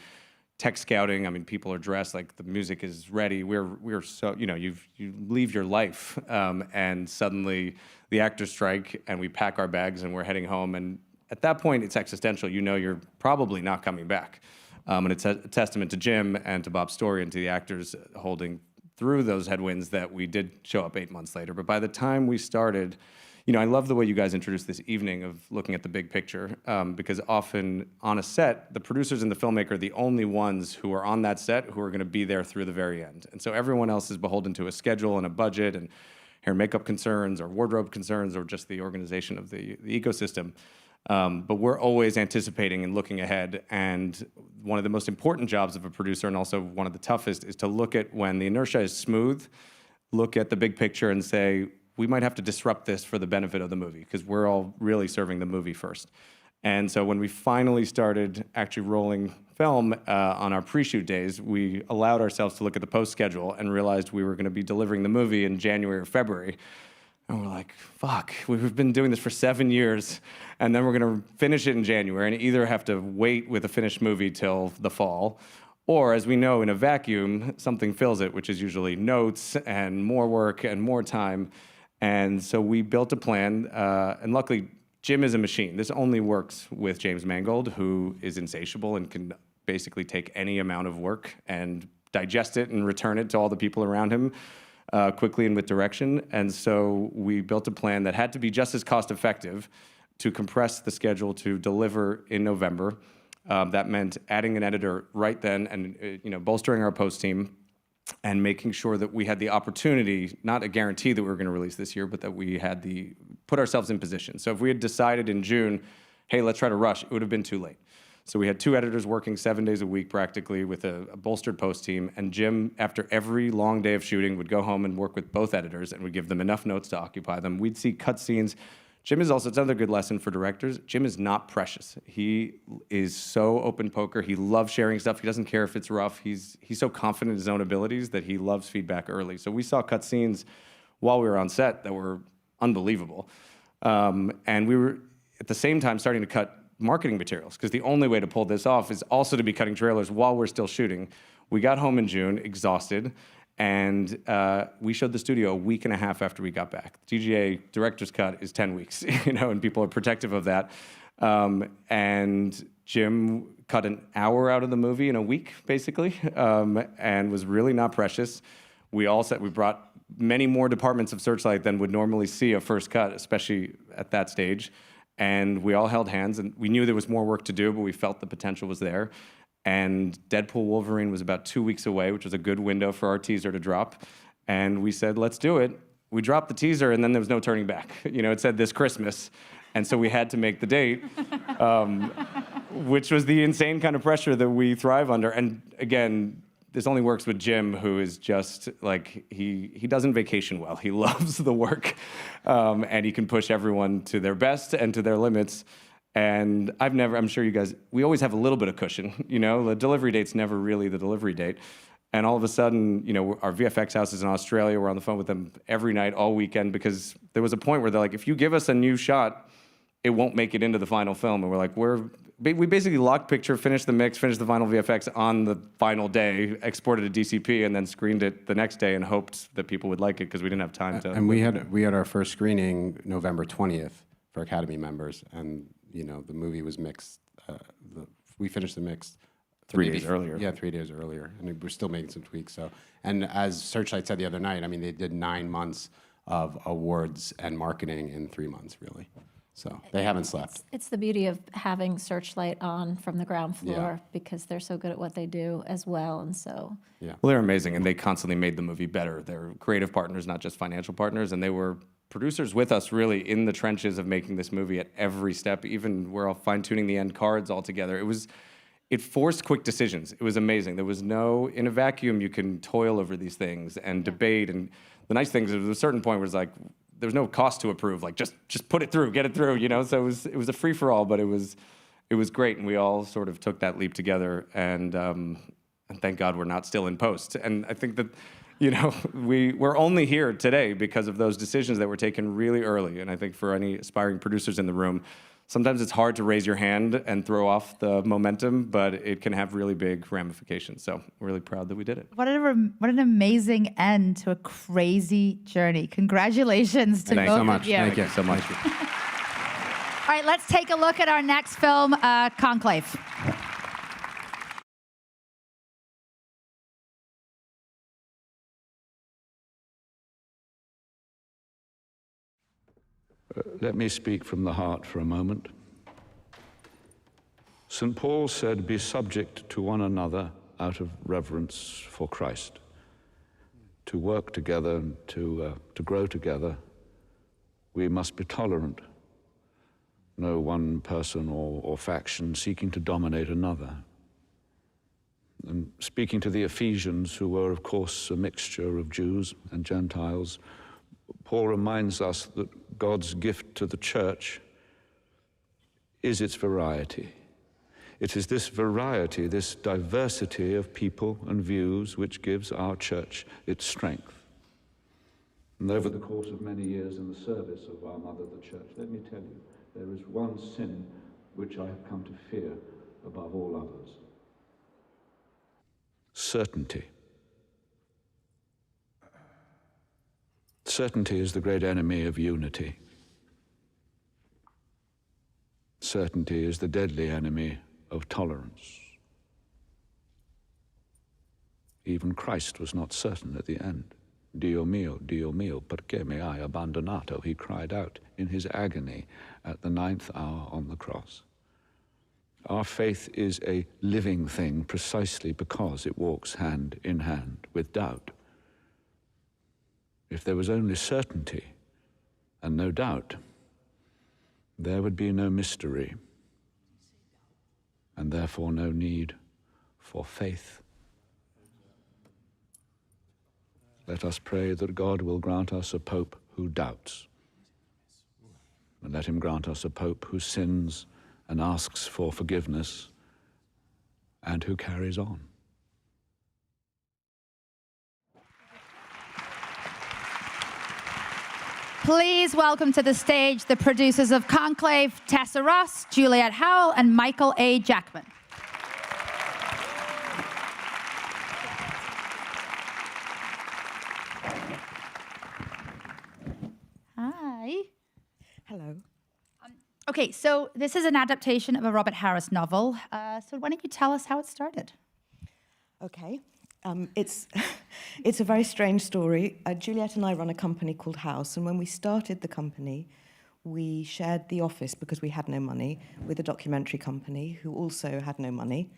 Tech scouting. I mean, people are dressed like the music is ready. We're so you leave your life, and suddenly the actors strike, and we pack our bags and we're heading home. And at that point, it's existential. You know, you're probably not coming back. And it's a testament to Jim and to Bob's story and to the actors holding through those headwinds that we did show up 8 months later. But by the time we started, I love the way you guys introduced this evening of looking at the big picture, because often on a set, the producers and the filmmaker are the only ones who are on that set who are going to be there through the very end. And so everyone else is beholden to a schedule and a budget and hair and makeup concerns or wardrobe concerns or just the organization of the ecosystem. But we're always anticipating and looking ahead. And one of the most important jobs of a producer, and also one of the toughest, is to look at when the inertia is smooth, look at the big picture and say, we might have to disrupt this for the benefit of the movie, because we're all really serving the movie first. And so when we finally started actually rolling film on our pre-shoot days, we allowed ourselves to look at the post schedule and realized we were going to be delivering the movie in January or February. And we're like, fuck, we've been doing this for 7 years, and then we're going to finish it in January, and either have to wait with a finished movie till the fall, or, as we know, in a vacuum, something fills it, which is usually notes and more work and more time. And so we built a plan, and luckily, Jim is a machine. This only works with James Mangold, who is insatiable and can basically take any amount of work and digest it and return it to all the people around him quickly and with direction. And so we built a plan that had to be just as cost effective to compress the schedule to deliver in November. That meant adding an editor right then and bolstering our post team and making sure that we had the opportunity, not a guarantee that we were going to release this year, but that we had put ourselves in position. So if we had decided in June, hey, let's try to rush, it would have been too late. So we had 2 editors working 7 days a week practically with a bolstered post team. And Jim, after every long day of shooting, would go home and work with both editors and would give them enough notes to occupy them. We'd see cut scenes. Jim is also, it's another good lesson for directors. Jim is not precious. He is so open poker. He loves sharing stuff. He doesn't care if it's rough. He's so confident in his own abilities that he loves feedback early. So we saw cut scenes while we were on set that were unbelievable. And we were, at the same time, starting to cut marketing materials, because the only way to pull this off is also to be cutting trailers while we're still shooting. We got home in June, exhausted, and we showed the studio a week and a half after we got back. TGA director's cut is 10 weeks, and people are protective of that. And Jim cut an hour out of the movie in a week, basically, and was really not precious. We brought many more departments of Searchlight than would normally see a first cut, especially at that stage. And we all held hands, and we knew there was more work to do, but we felt the potential was there. And Deadpool Wolverine was about 2 weeks away, which was a good window for our teaser to drop. And we said, let's do it. We dropped the teaser, and then there was no turning back. It said this Christmas. And so we had to make the date, which was the insane kind of pressure that we thrive under. And again, this only works with Jim, who is just like, he doesn't vacation well. He loves the work, and he can push everyone to their best and to their limits. And I'm sure you guys, we always have a little bit of cushion, the delivery date's never really the delivery date. And all of a sudden, our VFX house is in Australia. We're on the phone with them every night, all weekend, because there was a point where they're like, if you give us a new shot, it won't make it into the final film. And we're like, we basically locked picture, finished the mix, finished the final VFX on the final day, exported a DCP, and then screened it the next day and hoped that people would like it because we didn't have time to. And we had our first screening November 20th for Academy members, and the movie was mixed. We finished the mix 3 days earlier. Yeah, 3 days earlier, and we're still making some tweaks. So, and as Searchlight said the other night, I mean, they did 9 months of awards and marketing in 3 months, really. So they haven't slept. It's the beauty of having Searchlight on from the ground floor Yeah. because they're so good at what they do as well. And so Yeah. Well, they're amazing, and they constantly made the movie better. They're creative partners, not just financial partners, and they were producers with us really in the trenches of making this movie at every step. Even we're all fine-tuning the end cards all together. It forced quick decisions. It was amazing. There was no, in a vacuum, you can toil over these things and debate. And the nice thing is, at a certain point, was like, there was no cost to approve. Like, just put it through, get it through, you know? So it was a free-for-all, but it was great. And we all sort of took that leap together. And thank God we're not still in post. And I think that, you know, we're only here today because of those decisions that were taken really early. And I think for any aspiring producers in the room, sometimes it's hard to raise your hand and throw off the momentum, but it can have really big ramifications. So we're really proud that we did it. What an amazing end to a crazy journey. Congratulations to Thanks both so much. of you. Thank you so much. All right, let's take a look at our next film, Conclave. Let me speak from the heart for a moment. St. Paul said, "Be subject to one another out of reverence for Christ." To work together and to grow together, we must be tolerant. No one person or faction seeking to dominate another. And speaking to the Ephesians, who were, of course, a mixture of Jews and Gentiles, Paul reminds us that God's gift to the church is its variety. It is this variety, this diversity of people and views which gives our church its strength. And over the course of many years in the service of our mother, the church, let me tell you, there is one sin which I have come to fear above all others. Certainty. Certainty is the great enemy of unity. Certainty is the deadly enemy of tolerance. Even Christ was not certain at the end. Dio mio, perché mi hai abbandonato? He cried out in his agony at the 9th hour on the cross. Our faith is a living thing precisely because it walks hand in hand with doubt. If there was only certainty and no doubt, there would be no mystery, and therefore no need for faith. Let us pray that God will grant us a Pope who doubts, and let him grant us a Pope who sins and asks for forgiveness and who carries on. Please welcome to the stage the producers of Conclave, Tessa Ross, Juliette Howell, and Michael A. Jackman. Hi. Hello. Okay, so this is an adaptation of a Robert Harris novel. So why don't you tell us how it started? Okay. It's a very strange story. Juliette and I run a company called House, and when we started the company, we shared the office because we had no money with a documentary company who also had no money.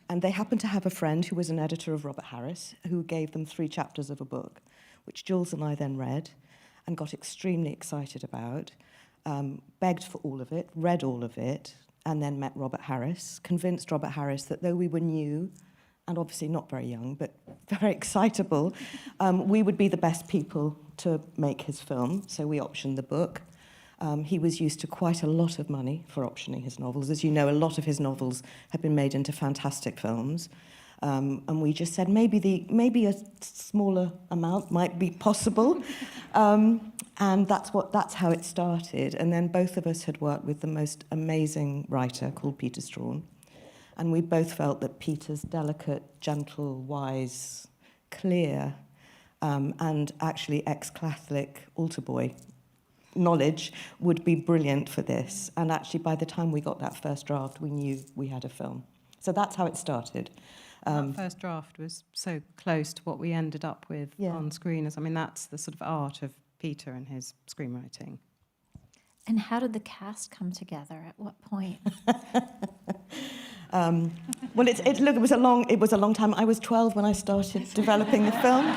And they happened to have a friend who was an editor of Robert Harris who gave them 3 chapters of a book, which Jules and I then read and got extremely excited about, begged for all of it, read all of it, and then met Robert Harris, convinced Robert Harris that though we were new, and obviously not very young, but very excitable, we would be the best people to make his film. So we optioned the book. He was used to quite a lot of money for optioning his novels. As you know, a lot of his novels have been made into fantastic films. And we just said maybe a smaller amount might be possible. And that's how it started. And then both of us had worked with the most amazing writer called Peter Strawn. And we both felt that Peter's delicate, gentle, wise, clear, and actually ex-Catholic altar boy knowledge would be brilliant for this. And actually, by the time we got that first draft, we knew we had a film. So that's how it started. That first draft was so close to what we ended up with on screen. I mean, that's the sort of art of Peter and his screenwriting. And how did the cast come together? At what point? Well, look, it was a long time. I was 12 when I started developing the film.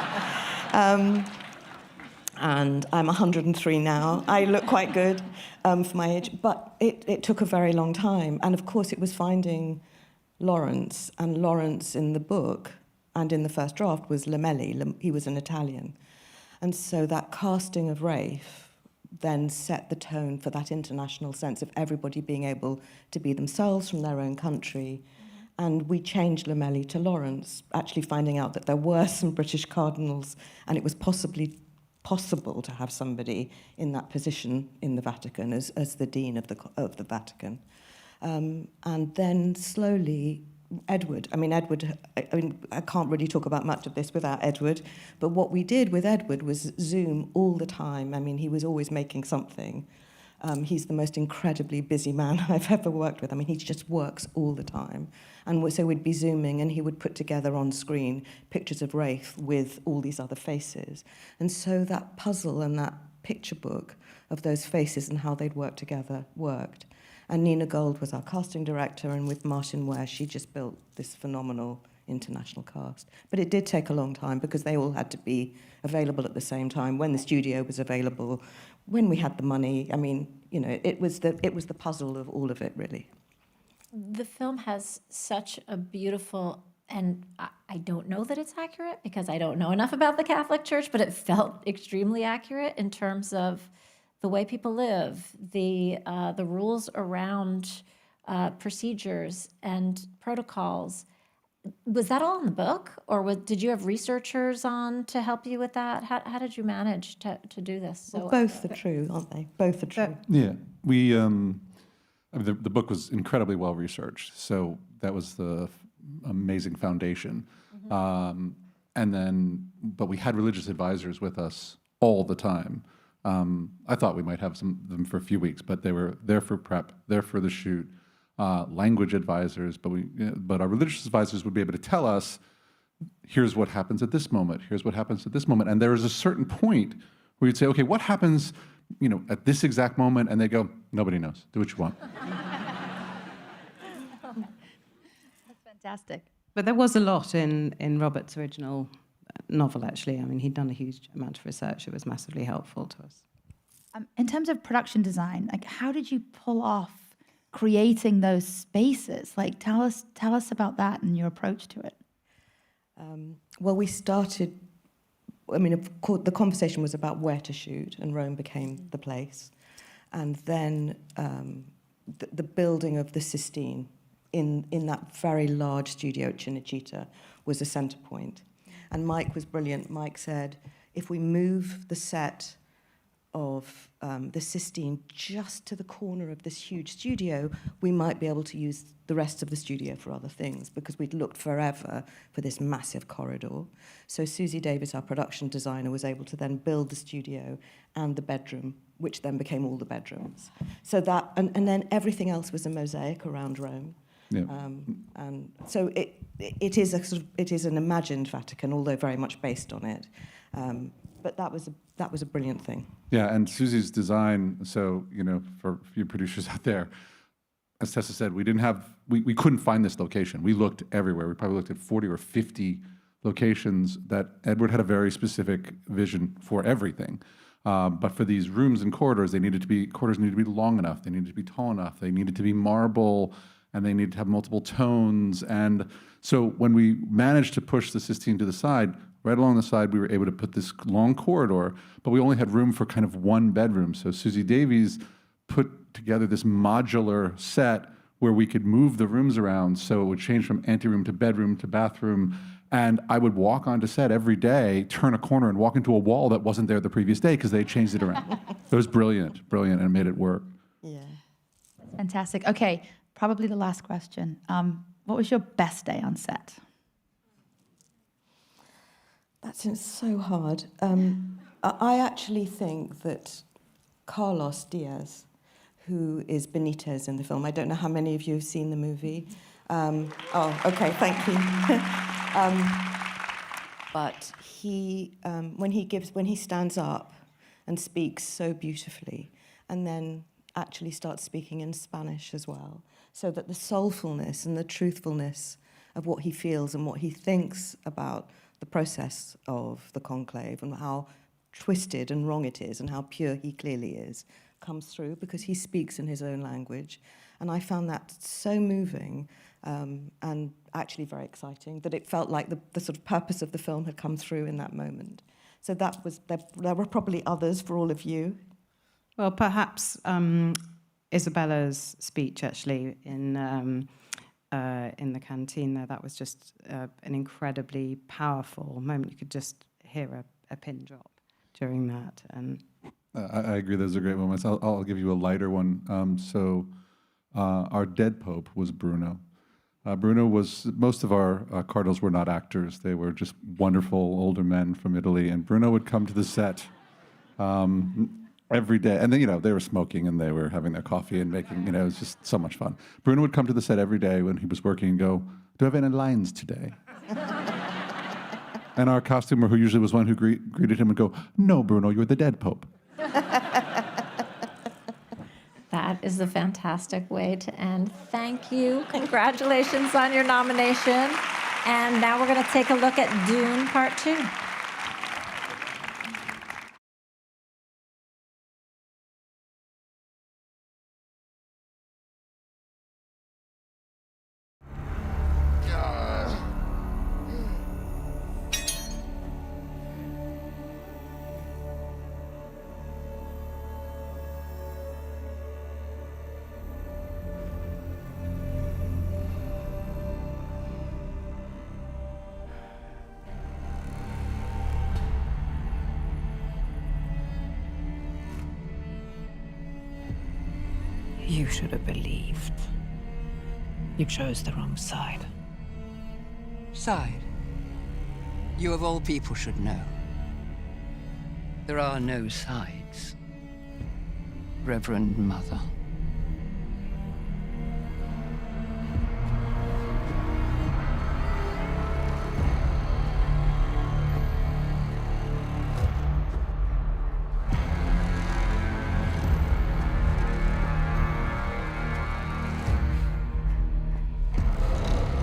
And I'm 103 now. I look quite good for my age, but it took a very long time. And of course, it was finding Lawrence, and Lawrence in the book and in the first draft was Lamelli. He was an Italian. And so that casting of Rafe then set the tone for that international sense of everybody being able to be themselves from their own country. And we changed Lamelli to Lawrence, actually finding out that there were some British cardinals, and it was possible to have somebody in that position in the Vatican as the dean of the Vatican. And then slowly, Edward, I can't really talk about much of this without Edward, but what we did with Edward was Zoom all the time. I mean, he was always making something. He's the most incredibly busy man I've ever worked with. I mean, he just works all the time. And so we'd be Zooming, and he would put together on screen pictures of Rafe with all these other faces. And so that puzzle and that picture book of those faces and how they'd work together worked. And Nina Gold was our casting director, and with Martin Ware, she just built this phenomenal international cast. But it did take a long time because they all had to be available at the same time, when the studio was available, when we had the money. I mean, you know, it was the puzzle of all of it, really. The film has such a beautiful, and I don't know that it's accurate because I don't know enough about the Catholic Church, but it felt extremely accurate in terms of the way people live, the rules around procedures and protocols. Was that all in the book, or did you have researchers on to help you with that? How did you manage to do this? Well, both are true, aren't they? Both are true. Yeah, we. The book was incredibly well researched, so that was the amazing foundation. And then, but we had religious advisors with us all the time. I thought we might have some of them for a few weeks, but they were there for prep, there for the shoot. Language advisors, but our religious advisors would be able to tell us, here's what happens at this moment, here's what happens at this moment. And there was a certain point where you'd say, okay, what happens, you know, at this exact moment? And they go, nobody knows, do what you want. That's fantastic. But there was a lot in Robert's original novel, actually. I mean, he'd done a huge amount of research. It was massively helpful to us. In terms of production design, like, how did you pull off creating those spaces? Like, tell us about that and your approach to it. Well, we started, I mean, of course, the conversation was about where to shoot, and Rome became the place. And then the building of the Sistine in that very large studio at Cinecittà was a center point. And Mike was brilliant. Mike said, if we move the set of the Sistine just to the corner of this huge studio, we might be able to use the rest of the studio for other things, because we'd looked forever for this massive corridor. So Susie Davis, our production designer, was able to then build the studio and the bedroom, which then became all the bedrooms. So that, and then everything else was a mosaic around Rome. Yeah. And so it is an imagined Vatican, although very much based on it. But that was a brilliant thing. Yeah, and Susie's design, so, you know, for a few producers out there, as Tessa said, we couldn't find this location. We looked everywhere. We probably looked at 40 or 50 locations that Edward had a very specific vision for everything. But for these rooms and corridors, corridors needed to be long enough, they needed to be tall enough, they needed to be marble, and they needed to have multiple tones. And so when we managed to push the Sistine to the side, right along the side, we were able to put this long corridor, but we only had room for kind of one bedroom. So Susie Davies put together this modular set where we could move the rooms around, so it would change from anteroom to bedroom to bathroom. And I would walk onto set every day, turn a corner, and walk into a wall that wasn't there the previous day because they changed it around. It was brilliant, and it made it work. Yeah. Fantastic. Okay, probably the last question. What was your best day on set? That's so hard. I actually think that Carlos Diaz, who is Benitez in the film, I don't know how many of you have seen the movie, Oh, okay, thank you. But he, when he stands up and speaks so beautifully, and then actually starts speaking in Spanish as well, so that the soulfulness and the truthfulness of what he feels and what he thinks about the process of the conclave and how twisted and wrong it is and how pure he clearly is comes through because he speaks in his own language. And I found that so moving and actually very exciting that it felt like the sort of purpose of the film had come through in that moment. So that was, there were probably others for all of you. Well, perhaps Isabella's speech actually in the canteen there, that was just an incredibly powerful moment. You could just hear a pin drop during that. And I agree, those are great moments. I'll give you a lighter one. Our dead Pope was Bruno. Bruno was, most of our cardinals were not actors. They were just wonderful older men from Italy. And Bruno would come to the set every day. And then, they were smoking and they were having their coffee and making, it was just so much fun. Bruno would come to the set every day when he was working and go, "Do I have any lines today?" And our costumer, who usually was one who greeted him, would go, "No, Bruno, you're the dead Pope." That is a fantastic way to end. Thank you. Congratulations on your nomination. And now we're going to take a look at Dune Part 2. You should have believed. You chose the wrong side. Side? You of all people should know. There are no sides, Reverend Mother.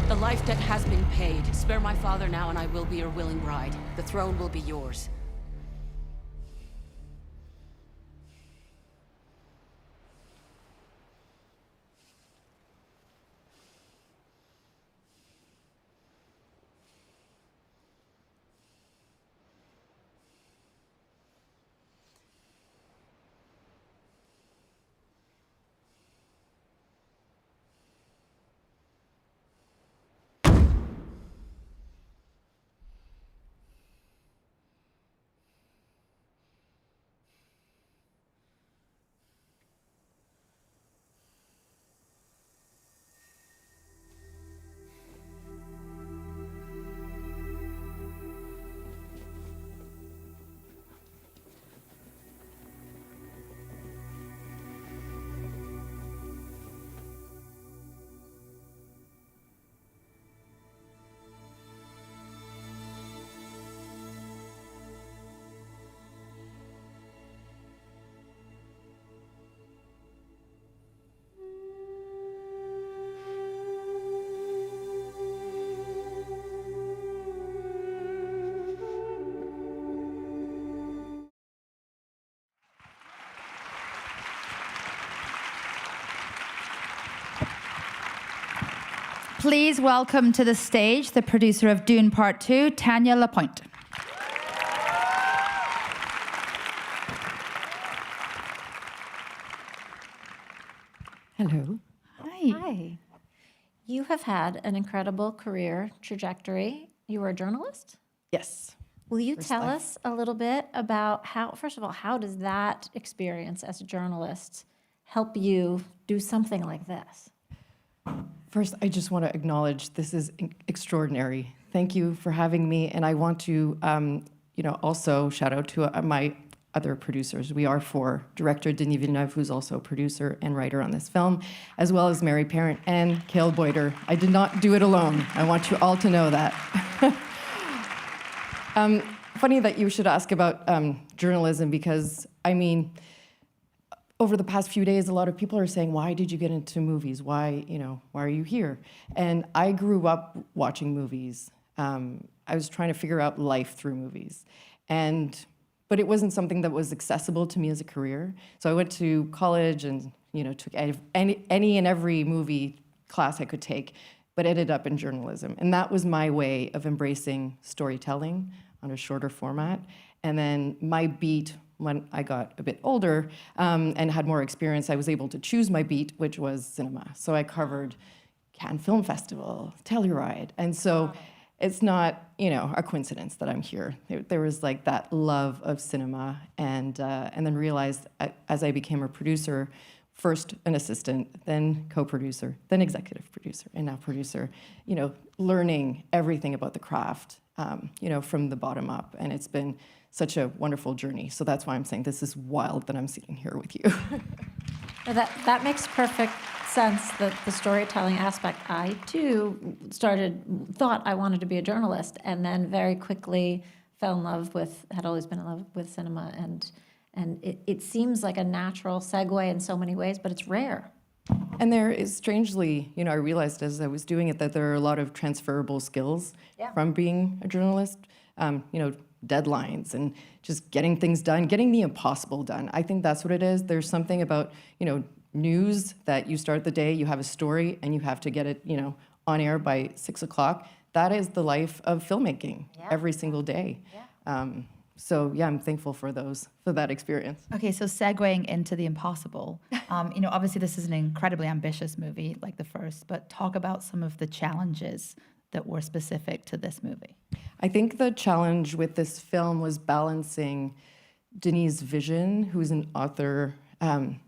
The life debt has been paid. Spare my father now, and I will be your willing bride. The throne will be yours. Please welcome to the stage the producer of Dune Part 2, Tanya Lapointe. Hello. Hi. You have had an incredible career trajectory. You were a journalist? Yes. Will you First tell life. us a little bit about how, first of all, how does that experience as a journalist help you do something like this? First, I just want to acknowledge this is extraordinary. Thank you for having me, and I want to, also shout out to my other producers. We are 4. Director Denis Villeneuve, who's also a producer and writer on this film, as well as Mary Parent and Cale Boyder. I did not do it alone. I want you all to know that. Funny that you should ask about journalism, because, I mean, over the past few days, a lot of people are saying, why did you get into movies? Why are you here? And I grew up watching movies. I was trying to figure out life through movies. But it wasn't something that was accessible to me as a career. So I went to college and took any and every movie class I could take, but ended up in journalism. And that was my way of embracing storytelling on a shorter format. And then my beat, when I got a bit older and had more experience, I was able to choose my beat, which was cinema. So I covered Cannes Film Festival, Telluride. And so it's not, a coincidence that I'm here. There was like that love of cinema, and then realized as I became a producer, first an assistant, then co-producer, then executive producer, and now producer, learning everything about the craft, from the bottom up. And it's been such a wonderful journey. So that's why I'm saying this is wild that I'm sitting here with you. That makes perfect sense, the storytelling aspect. I, too, thought I wanted to be a journalist, and then very quickly fell in love had always been in love with cinema, and it seems like a natural segue in so many ways, but it's rare. And there is, strangely, I realized as I was doing it that there are a lot of transferable skills from being a journalist, deadlines and just getting things done, getting the impossible done. I think that's what it is. There's something about, news that you start the day, you have a story, and you have to get it, on air by 6 o'clock. That is the life of filmmaking every single day. So yeah, I'm thankful for that experience. Okay, so segueing into the impossible, obviously this is an incredibly ambitious movie, like the first, but talk about some of the challenges that were specific to this movie. I think the challenge with this film was balancing Denis' vision, who's an author,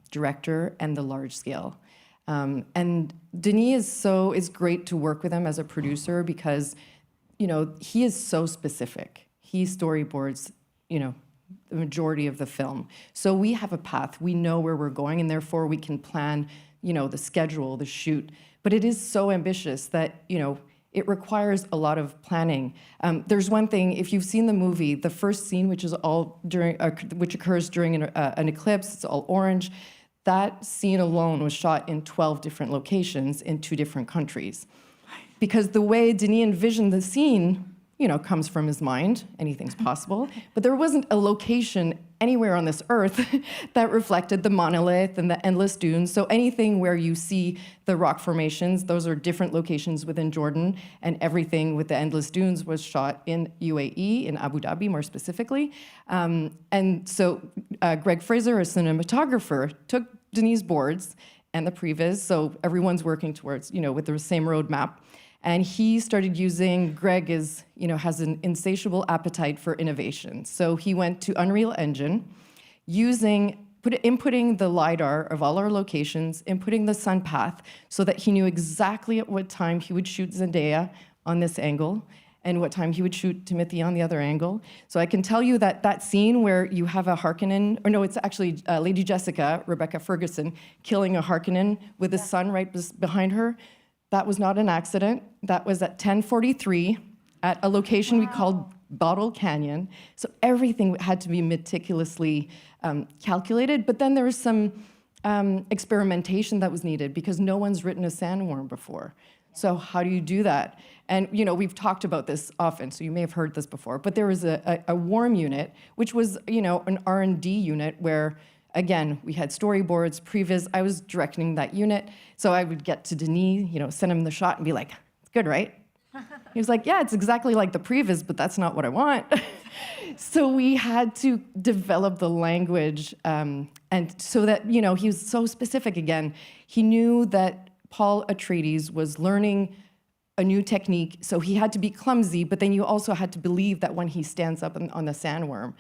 director, and the large scale. And Denis is great to work with him as a producer because, he is so specific. He storyboards, the majority of the film. So we have a path, we know where we're going, and therefore we can plan, the schedule, the shoot. But it is so ambitious that, it requires a lot of planning. There's one thing, if you've seen the movie, the first scene, which occurs during an eclipse, it's all orange. That scene alone was shot in 12 different locations in 2 different countries. Because the way Denis envisioned the scene, comes from his mind, anything's possible, but there wasn't a location anywhere on this earth that reflected the monolith and the endless dunes. So anything where you see the rock formations, those are different locations within Jordan, and everything with the endless dunes was shot in UAE, in Abu Dhabi more specifically. And so Greg Fraser, a cinematographer, took Denis' boards and the previs, so everyone's working towards, with the same roadmap. And he started using, Greg has an insatiable appetite for innovation. So he went to Unreal Engine, inputting the LiDAR of all our locations, inputting the sun path, so that he knew exactly at what time he would shoot Zendaya on this angle, and what time he would shoot Timothy on the other angle. So I can tell you that scene where you have a Harkonnen, or no, it's actually Lady Jessica, Rebecca Ferguson, killing a Harkonnen with the sun right behind her. That was not an accident. That was at 10:43 at a location we called Bottle Canyon. So everything had to be meticulously calculated. But then there was some experimentation that was needed because no one's written a sandworm before. So how do you do that? And we've talked about this often, so you may have heard this before. But there was a worm unit, which was an R&D unit where, again, we had storyboards, previs. I was directing that unit. So I would get to Denis, send him the shot and be like, it's good, right? He was like, yeah, it's exactly like the previs, but that's not what I want. So we had to develop the language. And so that, he was so specific again. He knew that Paul Atreides was learning a new technique. So he had to be clumsy, but then you also had to believe that when he stands up on the sandworm,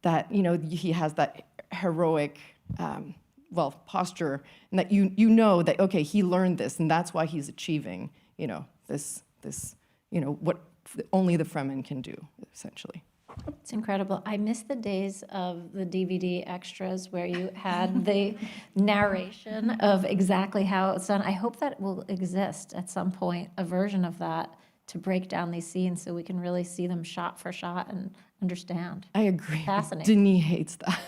that, he has that heroic posture, and that you know that, okay, he learned this, and that's why he's achieving, this what only the Fremen can do, essentially. It's incredible. I miss the days of the DVD extras where you had the narration of exactly how it's done. I hope that will exist at some point, a version of that to break down these scenes so we can really see them shot for shot and understand. I agree. Fascinating. Denis hates that.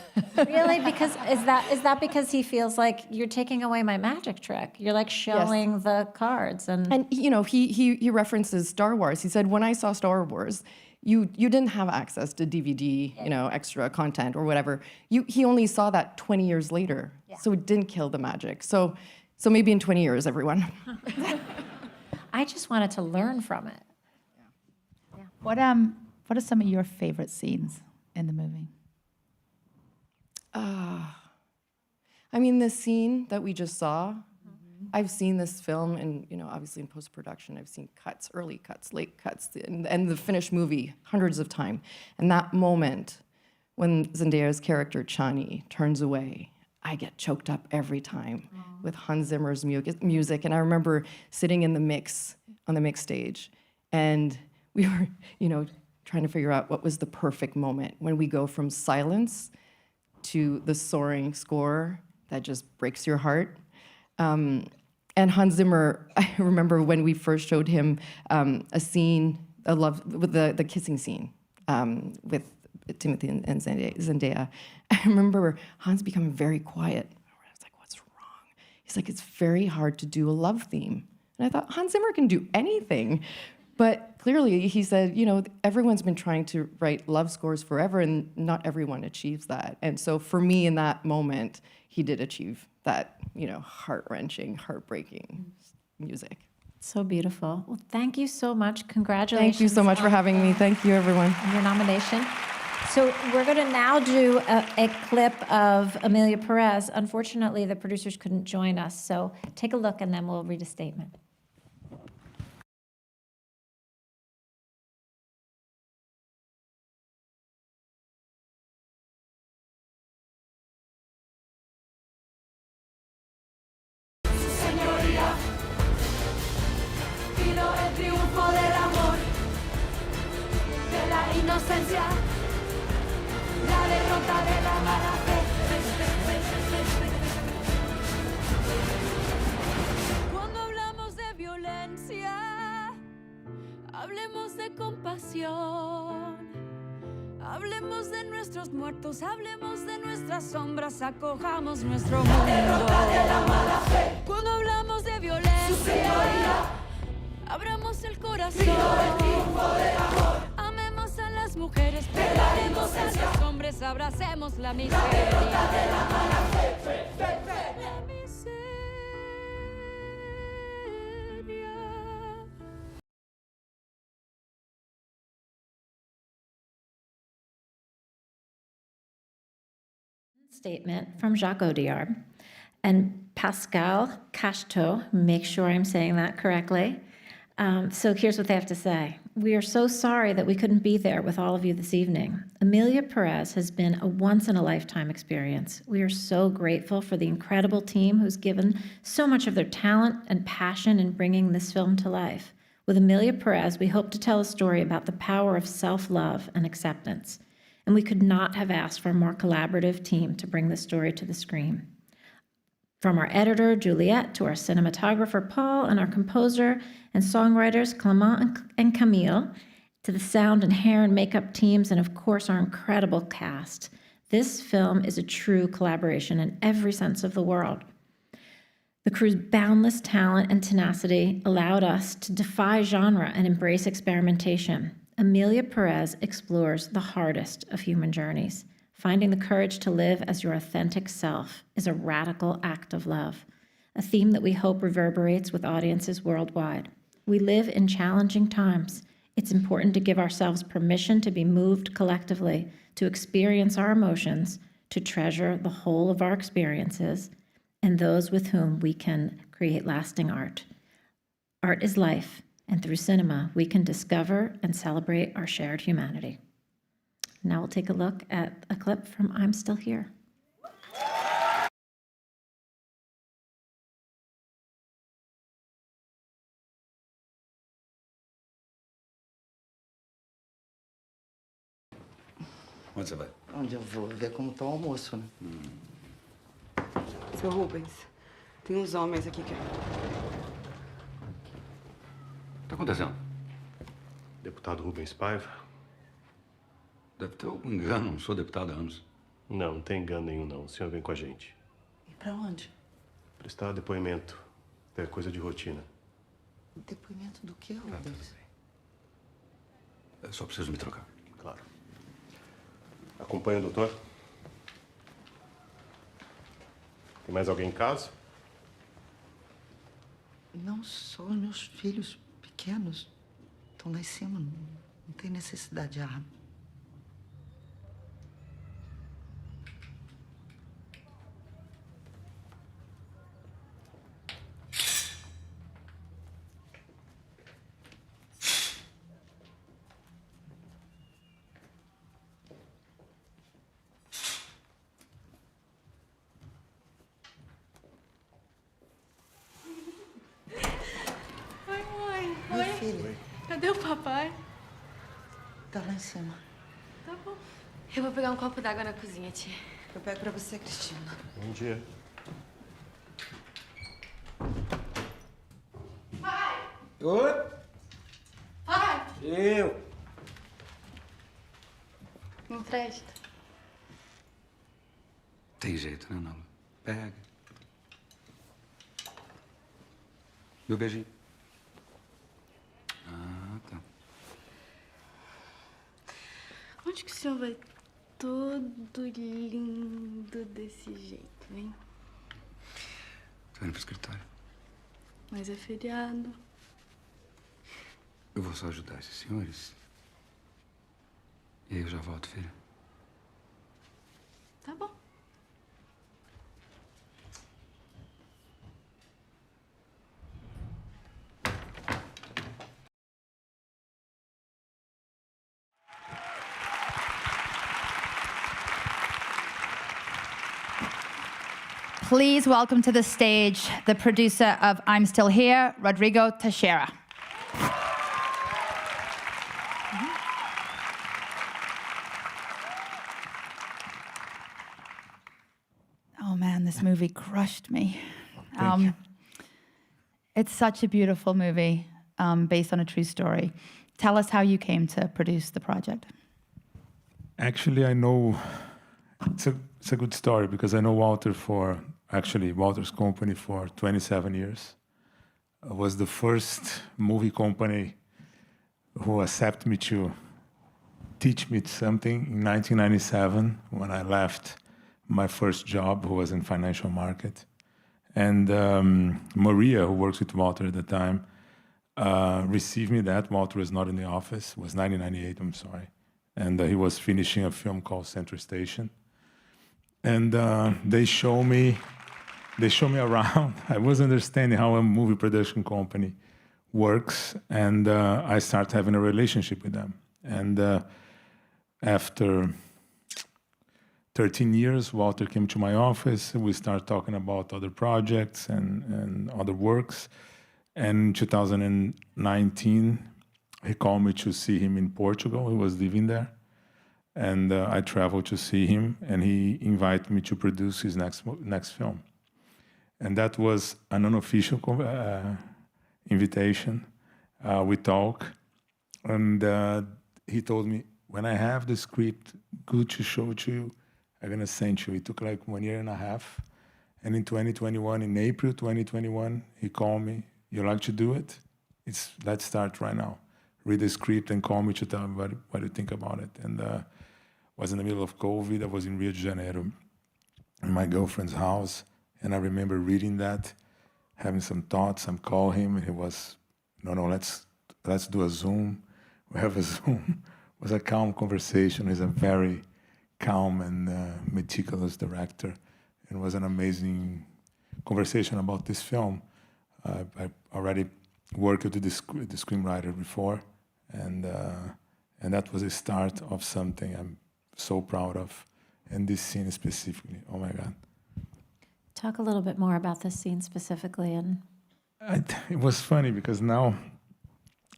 Really? Because is that because he feels like you're taking away my magic trick? You're like showing the cards and you know, he references Star Wars. He said, when I saw Star Wars, you didn't have access to DVD, you know, extra content or whatever. He only saw that 20 years later, so it didn't kill the magic. So maybe in 20 years, everyone. I just wanted to learn from it. What are some of your favorite scenes in the movie? I mean, the scene that we just saw, I've seen this film, and you know, obviously in post-production, I've seen cuts, early cuts, late cuts, and the finished movie hundreds of times. And that moment when Zendaya's character Chani turns away, I get choked up every time with Hans Zimmer's music. And I remember sitting in the mix on the mix stage, and we were, you know, trying to figure out what was the perfect moment when we go from silence to the soaring score that just breaks your heart. And Hans Zimmer, I remember when we first showed him a scene, with the kissing scene with Timothy and Zendaya. I remember Hans becoming very quiet. I was like, what's wrong? He's like, it's very hard to do a love theme. And I thought, Hans Zimmer can do anything. But clearly, he said, you know, everyone's been trying to write love scores forever, and not everyone achieves that. And so for me, in that moment, he did achieve that, you know, heart-wrenching, heartbreaking music. So beautiful. Well, thank you so much. Congratulations. Thank you so much for having me. Thank you, everyone. On your nomination. So we're going to now do a clip of Emilia Pérez. Unfortunately, the producers couldn't join us. So take a look, and then we'll read a statement. La derrota de la mala fe. Cuando hablamos de violencia, hablemos de compasión. Hablemos de nuestros muertos, hablemos de nuestras sombras, acojamos nuestro mundo. La derrota de la mala fe. Cuando hablamos de violencia, abramos el corazón. Vino el triunfo del amor. Amemos a las mujeres, perdonemos a los hombres, abracemos la miseria. La derrota de la mala fe, fe, fe, fe. La miseria. Statement from Jacques Audiard and Pascal Cachetot, make sure I'm saying that correctly. So here's what they have to say. We are so sorry that we couldn't be there with all of you this evening. Emilia Pérez has been a once-in-a-lifetime experience. We are so grateful for the incredible team who's given so much of their talent and passion in bringing this film to life. With Emilia Pérez, we hope to tell a story about the power of self-love and acceptance. And we could not have asked for a more collaborative team to bring this story to the screen. From our editor, Juliette, to our cinematographer, Paul, and our composer and songwriters, Clement and Camille, to the sound and hair and makeup teams, and of course, our incredible cast. This film is a true collaboration in every sense of the word. The crew's boundless talent and tenacity allowed us to defy genre and embrace experimentation. Emilia Pérez explores the hardest of human journeys. Finding the courage to live as your authentic self is a radical act of love, a theme that we hope reverberates with audiences worldwide. We live in challenging times. It's important to give ourselves permission to be moved collectively, to experience our emotions, to treasure the whole of our experiences, and those with whom we can create lasting art. Art is life, and through cinema, we can discover and celebrate our shared humanity. Now we'll take a look at a clip from I'm Still Here. Onde você vai? Onde eu vou? Ver como tá o almoço, né? Seu Rubens, tem uns homens aqui que... O que tá acontecendo? Deputado Rubens Paiva? Deve ter algum engano, não sou deputado há anos. Não, não tem engano nenhum, não. O senhor vem com a gente. E pra onde? Prestar depoimento. É coisa de rotina. Depoimento do quê, Rubens? Eu só preciso me trocar. Claro. Acompanha o doutor? Tem mais alguém em casa? Não, só meus filhos pequenos estão lá em cima. Não tem necessidade de arma. Meu filho. Cadê o papai? Tá lá em cima. Tá bom. Eu vou pegar um copo d'água na cozinha, tia. Eu pego pra você, Cristina. Bom dia. Oi? Pai! Eu. Me empresta. Tem jeito, né, Nala? Pega. Meu beijinho. Ah, tá. Onde que o senhor vai todo lindo desse jeito, hein? Tô indo pro escritório. Mas é feriado. Eu vou só ajudar esses senhores. E aí eu já volto, filha. Tá bom. Please welcome to the stage the producer of I'm Still Here, Rodrigo Teixeira. Oh man, this movie crushed me. Thank you. It's such a beautiful movie based on a true story. Tell us how you came to produce the project. Actually, I know it's a good story because I know Walter Walter's company for 27 years. It was the first movie company who accepted me to teach me something in 1997 when I left my first job, who was in financial market. And Maria, who works with Walter at the time, received me that. Walter was not in the office. It was 1998, I'm sorry. And he was finishing a film called Central Station. And they show me around. I was understanding how a movie production company works, and I start having a relationship with them. And after 13 years, Walter came to my office. We started talking about other projects and other works. And in 2019, he called me to see him in Portugal. He was living there. And I traveled to see him, and he invited me to produce his next film. And that was an unofficial invitation. We talked, and he told me, when I have the script good to show to you, I'm going to send you. It took like 1.5 years. And in 2021, in April 2021, he called me, you like to do it? Let's start right now. Read the script and call me to tell me what you think about it. And was in the middle of COVID. I was in Rio de Janeiro, in my girlfriend's house. And I remember reading that, having some thoughts. I called him, and he was, no, let's do a Zoom. We have a Zoom. It was a calm conversation. He's a very calm and meticulous director. It was an amazing conversation about this film. I already worked with the screenwriter before, and that was the start of something I'm so proud of. And this scene specifically, oh my God. Talk a little bit more about this scene specifically. And it was funny because now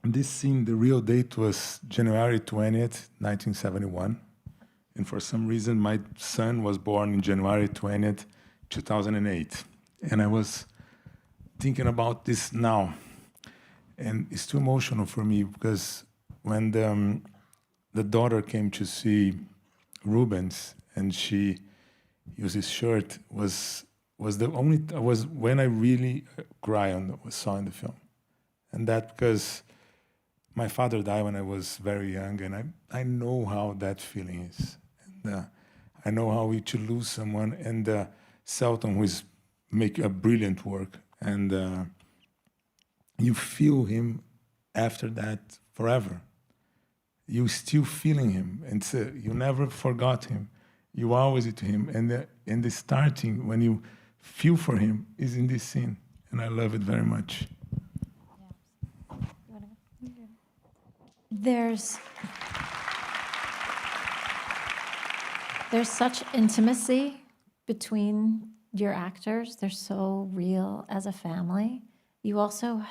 this scene, the real date was January 20th, 1971. And for some reason, my son was born in January 20th, 2008. And I was thinking about this now. And it's too emotional for me because when the daughter came to see Rubens and she used his shirt was when I really cried on saw in the film. And that because my father died when I was very young, and I know how that feeling is. And I know how to lose someone, and Selton, who is make a brilliant work, and you feel him after that forever. You still feeling him, and you never forgot him. You always with him, and the starting when you feel for him is in this scene, and I love it very much. There's such intimacy between your actors. They're so real as a family. You also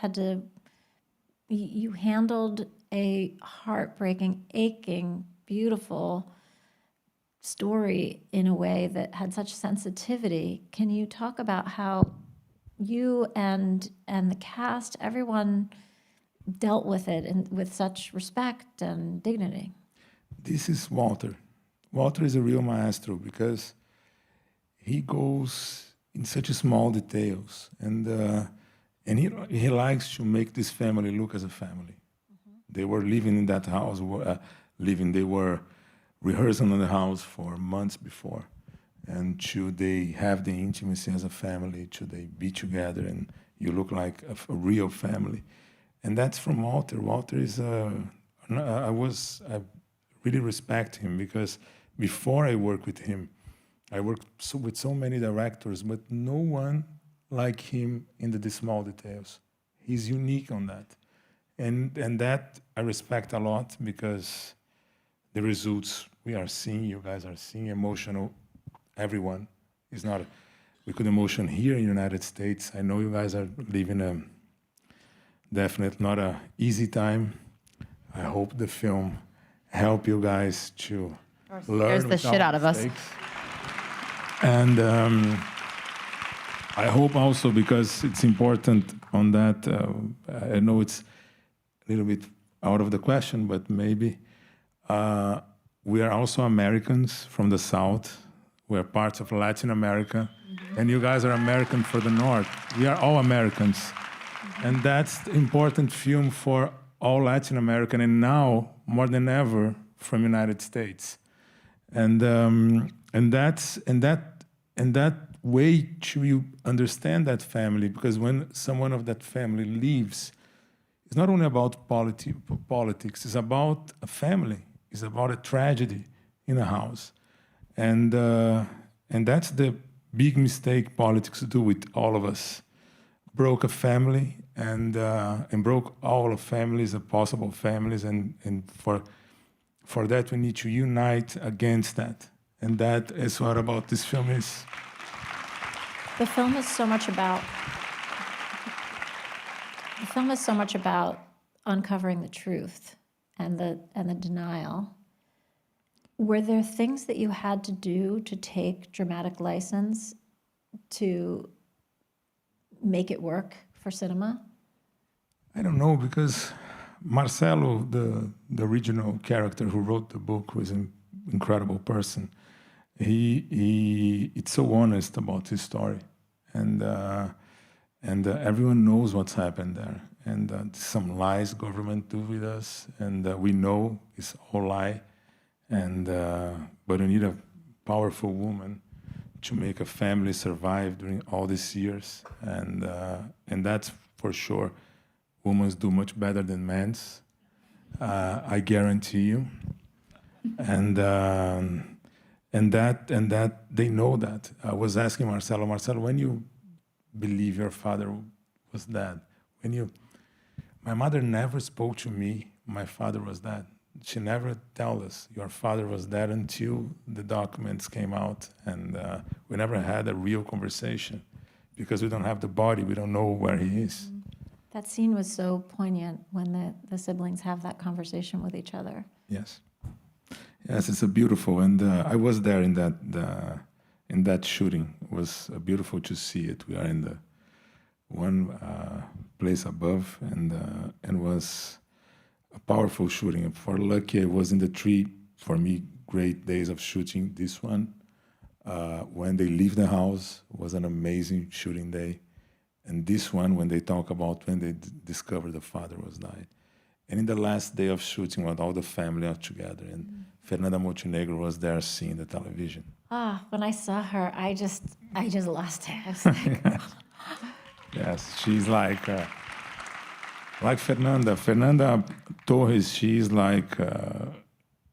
you handled a heartbreaking, aching, beautiful story in a way that had such sensitivity. Can you talk about how you and the cast, everyone dealt with it with such respect and dignity? This is Walter. Walter is a real maestro because he goes in such small details, and he likes to make this family look as a family. They were living in that house, they were rehearsing in the house for months before. And should they have the intimacy as a family, should they be together and you look like a real family. And that's from Walter. Walter is, I really respect him because before I worked with him, I worked with so many directors, but no one like him in the small details. He's unique on that. And that I respect a lot because the results we are seeing, you guys are seeing, emotional, everyone is not, we could emotion here in the United States. I know you guys are living definitely not an easy time. I hope the film help you guys to learn. Scares the shit out of us. And I hope also, because it's important on that, I know it's a little bit out of the question, but maybe we are also Americans from the South. We are parts of Latin America. And you guys are American for the North. We are all Americans. And that's the important film for all Latin American, and now more than ever from United States. And that way to you understand that family, because when someone of that family leaves, it's not only about politics, it's about a family. It's about a tragedy in a house. And that's the big mistake politics do with all of us. Broke a family and broke all of families, the possible families, and for that we need to unite against that. And that is what about this film is. The film is so much about uncovering the truth and the denial. Were there things that you had to do to take dramatic license to make it work for cinema? I don't know, because Marcelo, the original character who wrote the book, was an incredible person. It's so honest about his story, and everyone knows what's happened there. And some lies government do with us, and we know it's all lie. And but we need a powerful woman to make a family survive during all these years, and that's for sure. Women do much better than men. I guarantee you. And that they know that. I was asking Marcelo, when you believe your father was dead? My mother never spoke to me, my father was dead. She never told us, your father was dead, until the documents came out. And we never had a real conversation because we don't have the body, we don't know where he is. That scene was so poignant when the siblings have that conversation with each other. Yes. Yes, it's a beautiful, and I was there in that shooting. It was beautiful to see it. We are in the one place above, and was a powerful shooting. For lucky, I was in the 3, for me, great days of shooting. This one, when they leave the house, was an amazing shooting day. And this one, when they talk about when they discovered the father was died. And in the last day of shooting, when all the family are together, and Fernanda Montenegro was there seeing the television. When I saw her, I just lost it. I was like, Yes, she's like Fernanda. Fernanda Torres, she's like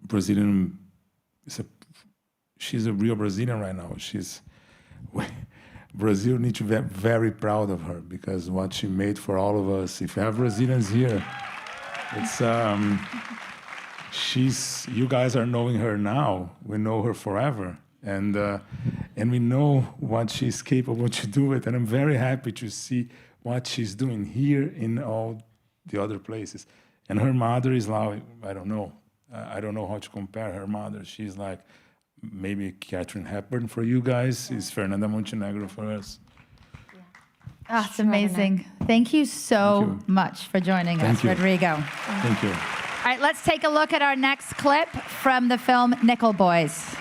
Brazilian. She's a real Brazilian right now. Brazil needs to be very proud of her, because what she made for all of us. If you have Brazilians here, it's you guys are knowing her now. We know her forever, and we know what she's capable to do with. And I'm very happy to see what she's doing here in all the other places. And her mother is like, I don't know how to compare her mother. She's like maybe Katharine Hepburn for you guys, is Fernanda Montenegro for us. Oh, it's amazing. Thank you so much for joining us, Rodrigo. Thank you. All right, let's take a look at our next clip from the film Nickel Boys.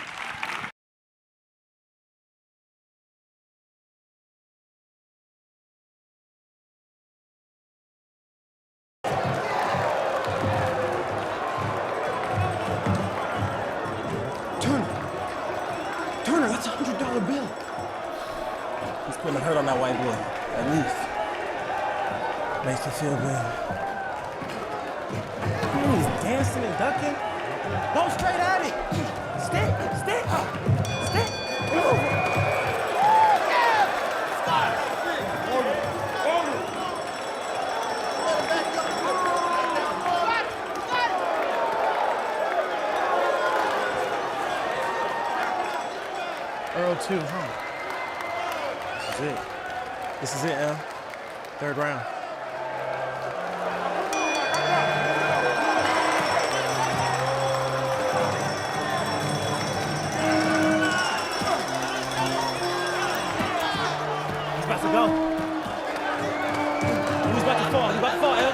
Turner, that's a $100 bill. He's putting a hurt on that white boy, at least. Makes me feel good. He's dancing and ducking. Go straight at it. Stick. Earl 2, huh? This is it, L. 3rd round. He's about to go. He's about to fall, L.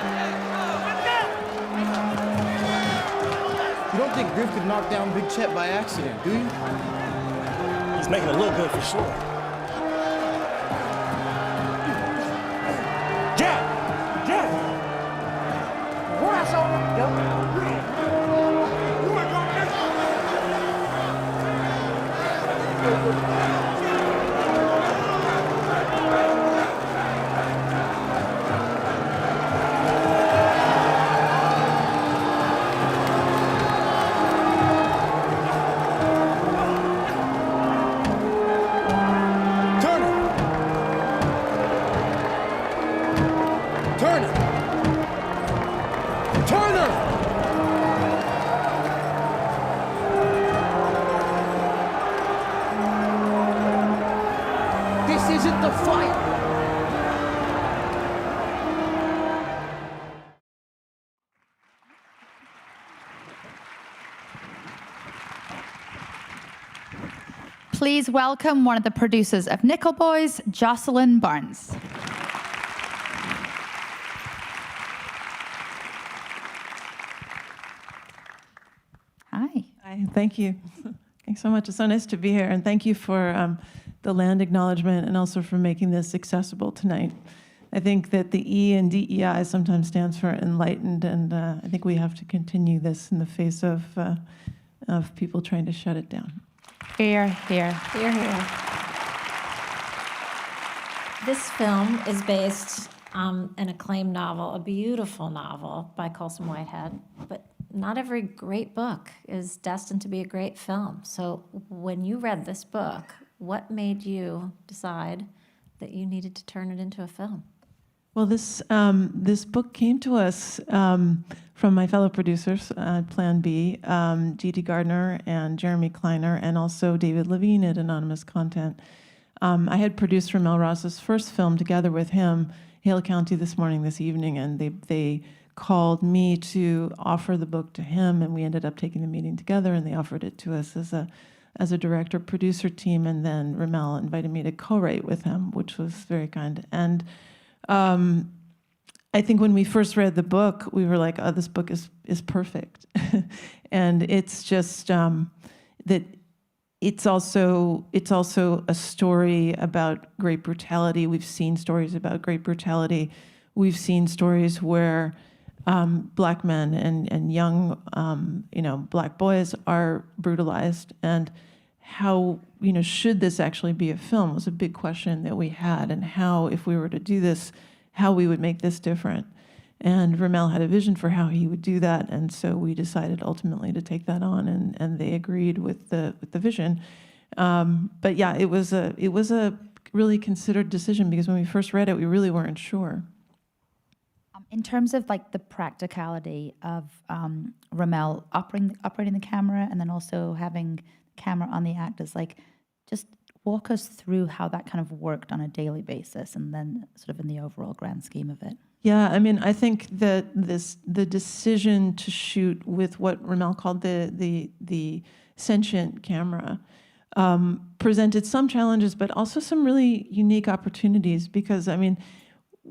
You don't think Griff could knock down Big Chet by accident, do you? He's making it look good for sure. Jab! What I saw? Isn't the fight. Please welcome one of the producers of Nickel Boys, Jocelyn Barnes. Hi. Hi, thank you. Thanks so much. It's so nice to be here, and thank you for the land acknowledgement and also for making this accessible tonight. I think that the E in DEI sometimes stands for enlightened, and I think we have to continue this in the face of people trying to shut it down. Here. This film is based on an acclaimed novel, a beautiful novel by Colson Whitehead, but not every great book is destined to be a great film. So when you read this book, what made you decide that you needed to turn it into a film? Well, this book came to us from my fellow producers at Plan B, G.D. Gardner and Jeremy Kleiner, and also David Levine at Anonymous Content. I had produced Ramel Ross's first film together with him, Hale County, this evening, and they called me to offer the book to him, and we ended up taking the meeting together, and they offered it to us as a director-producer team, and then Ramel invited me to co-write with him, which was very kind. And I think when we first read the book, we were like, oh, this book is perfect. And it's just that it's also a story about great brutality. We've seen stories about great brutality. We've seen stories where Black men and young, Black boys are brutalized, and how, should this actually be a film was a big question that we had, and how, if we were to do this, how we would make this different. And Ramel had a vision for how he would do that, and so we decided ultimately to take that on, and they agreed with the vision. But yeah, it was a really considered decision, because when we first read it, we really weren't sure. In terms of like the practicality of Ramel operating the camera, and then also having camera on the actors, like, just walk us through how that kind of worked on a daily basis, and then sort of in the overall grand scheme of it. Yeah, I mean, I think that the decision to shoot with what Ramel called the sentient camera presented some challenges, but also some really unique opportunities, because, I mean,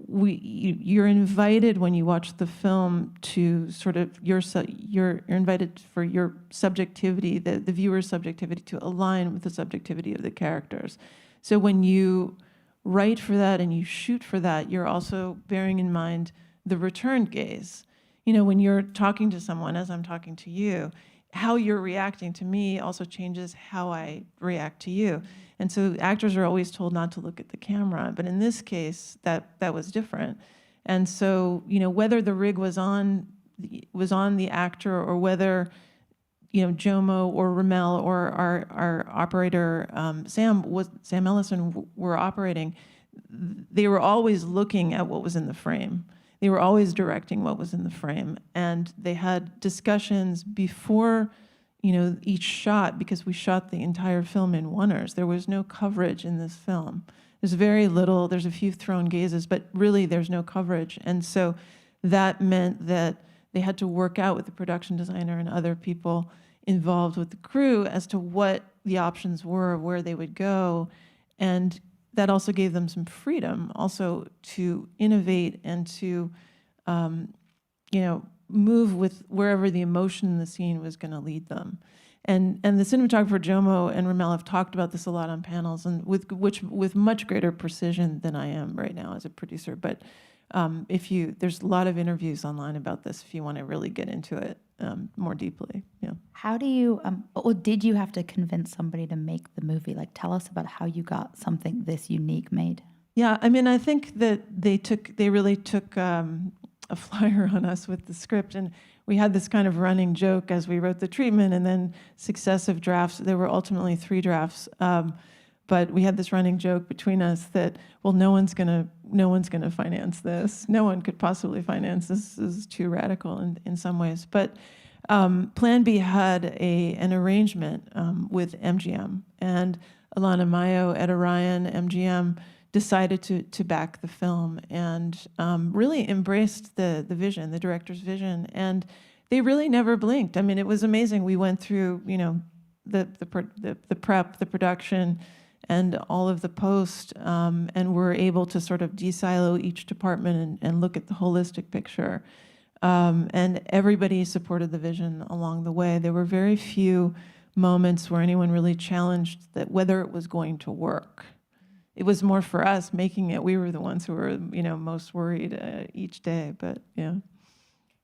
you're invited when you watch the film to sort of you're invited for your subjectivity, the viewer's subjectivity, to align with the subjectivity of the characters. So when you write for that and you shoot for that, you're also bearing in mind the return gaze. When you're talking to someone, as I'm talking to you, how you're reacting to me also changes how I react to you. And so actors are always told not to look at the camera, but in this case, that was different. And so, whether the rig was on the actor, or whether, Jomo or Ramel or our operator Sam Ellison were operating, they were always looking at what was in the frame. They were always directing what was in the frame, and they had discussions before each shot, because we shot the entire film in oneers. There was no coverage in this film. There's very little, there's a few thrown gazes, but really there's no coverage. And so that meant that they had to work out with the production designer and other people involved with the crew as to what the options were, where they would go. And that also gave them some freedom also to innovate and to, move with wherever the emotion in the scene was going to lead them. And the cinematographer Jomo and Ramel have talked about this a lot on panels, and with much greater precision than I am right now as a producer. But there's a lot of interviews online about this if you want to really get into it more deeply. Yeah. How do you, or did you have to convince somebody to make the movie? Like, tell us about how you got something this unique made. Yeah, I mean, I think that they really took a flyer on us with the script, and we had this kind of running joke as we wrote the treatment, and then successive drafts. There were ultimately 3 drafts, but we had this running joke between us that, well, no one's gonna finance this. No one could possibly finance this. This is too radical in some ways. But Plan B had an arrangement with MGM, and Alana Mayo, Etta Ryan, MGM decided to back the film, and really embraced the vision, the director's vision, and they really never blinked. I mean, it was amazing. We went through, the prep, the production, and all of the post, and were able to sort of de-silo each department and look at the holistic picture. And everybody supported the vision along the way. There were very few moments where anyone really challenged that whether it was going to work. It was more for us making it. We were the ones who were, most worried each day. But yeah.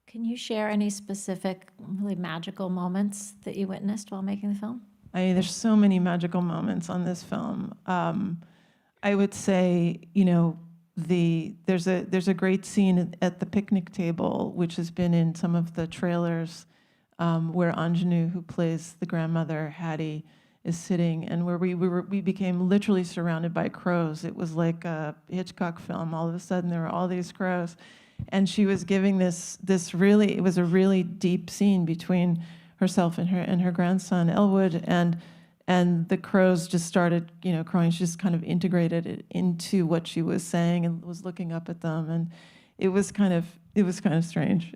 Can you share any specific, really magical moments that you witnessed while making the film? I mean, there's so many magical moments on this film. I would say, there's a great scene at the picnic table, which has been in some of the trailers, where Anjanu, who plays the grandmother, Hattie, is sitting, and where we became literally surrounded by crows. It was like a Hitchcock film. All of a sudden, there were all these crows, and she was giving this really. It was a really deep scene between herself and her grandson Elwood, and the crows just started, crowing. She just kind of integrated it into what she was saying and was looking up at them, and it was kind of strange.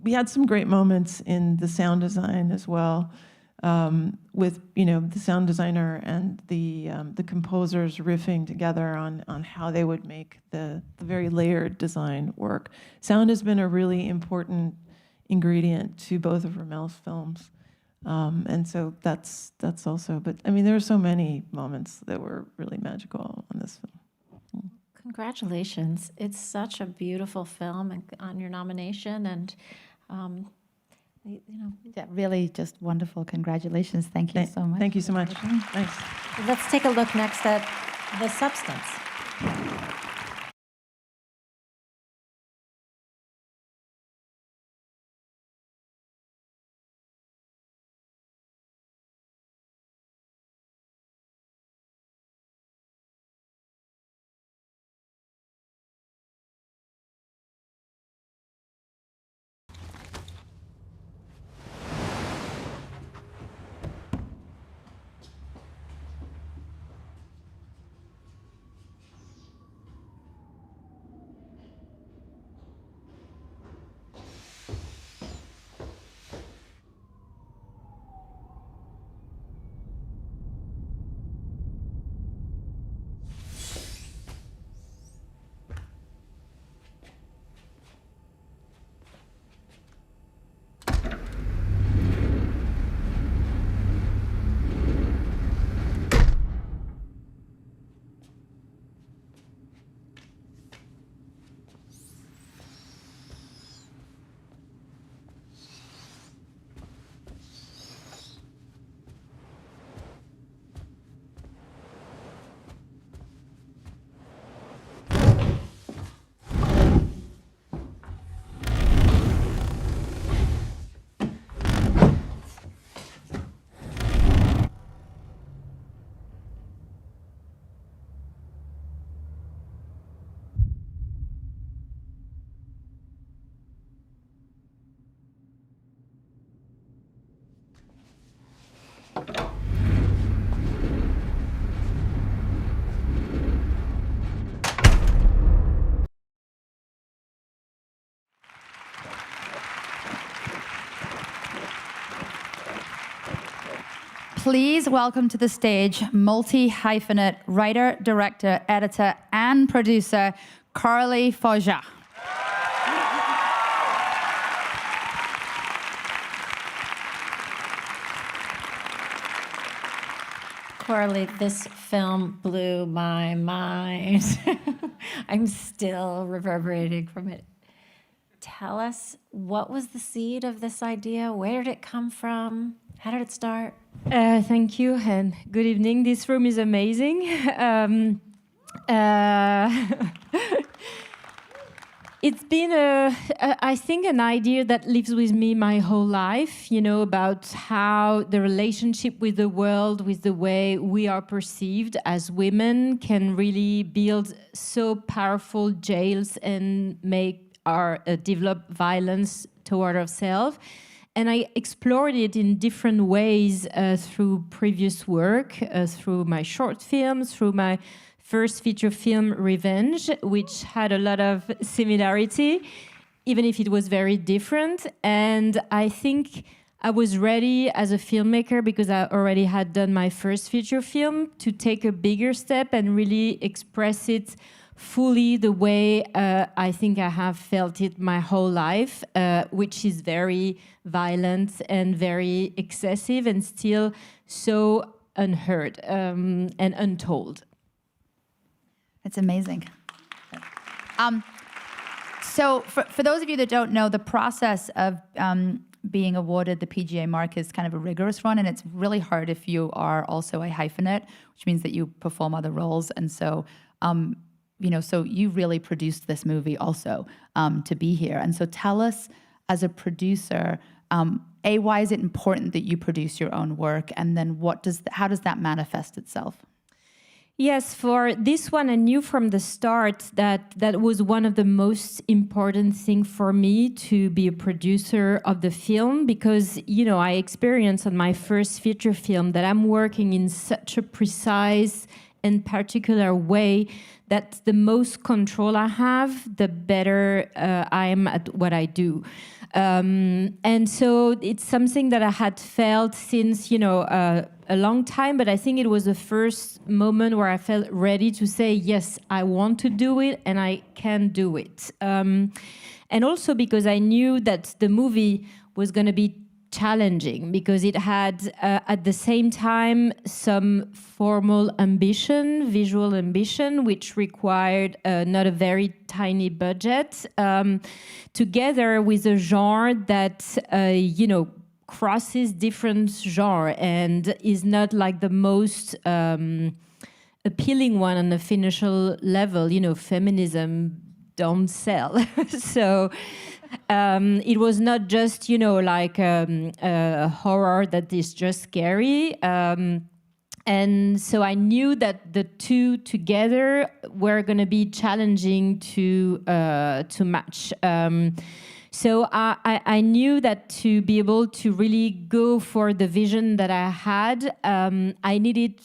We had some great moments in the sound design as well, with the sound designer and the composers riffing together on how they would make the very layered design work. Sound has been a really important ingredient to both of Ramel's films, and so that's also. But I mean, there are so many moments that were really magical on this film. Congratulations. It's such a beautiful film and on your nomination, and Yeah, really just wonderful. Congratulations. Thank you so much. Thank you so much. Thanks. let's take a look next at the substance. Please welcome to the stage multi-hyphenate writer, director, editor, and producer, Coralie Foggia. Coralie, this film blew my mind. I'm still reverberating from it. Tell us, what was the seed of this idea? Where did it come from? How did it start? Thank you, and good evening. This room is amazing. It's been, I think, an idea that lives with me my whole life, about how the relationship with the world, with the way we are perceived as women, can really build so powerful jails and make our develop violence toward ourselves. And I explored it in different ways through previous work, through my short films, through my first feature film, Revenge, which had a lot of similarity, even if it was very different. And I think I was ready as a filmmaker, because I already had done my first feature film, to take a bigger step and really express it fully the way I think I have felt it my whole life, which is very violent and very excessive and still so unheard and untold. It's amazing. So for those of you that don't know, the process of being awarded the PGA mark is kind of a rigorous one, and it's really hard if you are also a hyphenate, which means that you perform other roles. And so, so you really produced this movie also to be here. And so tell us, as a producer, why is it important that you produce your own work? And then how does that manifest itself? Yes, for this one, I knew from the start that was one of the most important things for me, to be a producer of the film, because, I experienced on my first feature film that I'm working in such a precise and particular way, that's the most control I have, the better I am at what I do. And so it's something that I had felt since, a long time, but I think it was the first moment where I felt ready to say, yes, I want to do it and I can do it. And also because I knew that the movie was going to be challenging, because it had at the same time some formal ambition, visual ambition, which required not a very tiny budget, together with a genre that, crosses different genres and is not like the most appealing one on the financial level. Feminism don't sell. So it was not just, like a horror that is just scary. And so I knew that the two together were going to be challenging to match. So I knew that to be able to really go for the vision that I had, I needed,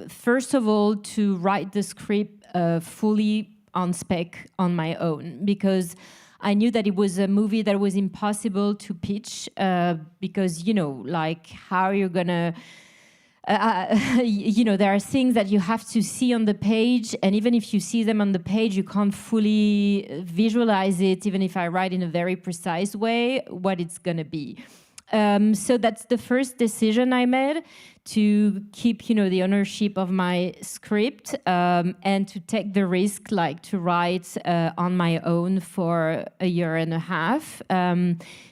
first of all, to write the script fully on spec on my own, because I knew that it was a movie that was impossible to pitch, because, like how you're going to... there are things that you have to see on the page, and even if you see them on the page, you can't fully visualize it, even if I write in a very precise way, what it's going to be. So that's the first decision I made, to keep, the ownership of my script, and to take the risk, like to write on my own for a year and a half,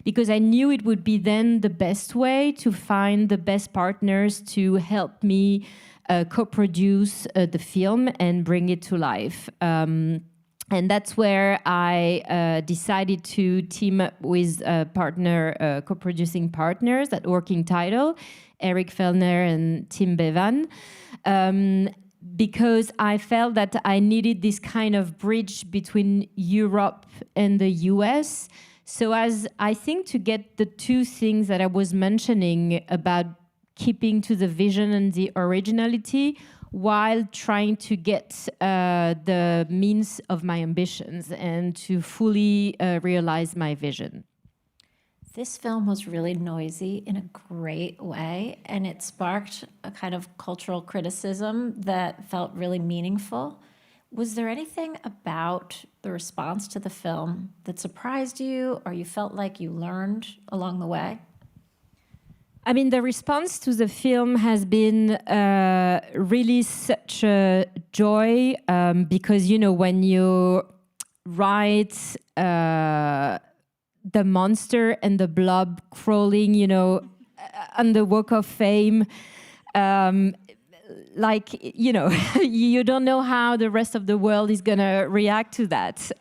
because I knew it would be then the best way to find the best partners to help me co-produce the film and bring it to life. And that's where I decided to team up with co-producing partners at Working Title, Eric Fellner and Tim Bevan, because I felt that I needed this kind of bridge between Europe and the US. So as I think to get the two things that I was mentioning about keeping to the vision and the originality, while trying to get the means of my ambitions and to fully realize my vision. This film was really noisy in a great way, and it sparked a kind of cultural criticism that felt really meaningful. Was there anything about the response to the film that surprised you, or you felt like you learned along the way? I mean, the response to the film has been really such a joy, because, when you write the monster and the blob crawling, on the Walk of Fame, you don't know how the rest of the world is going to react to that.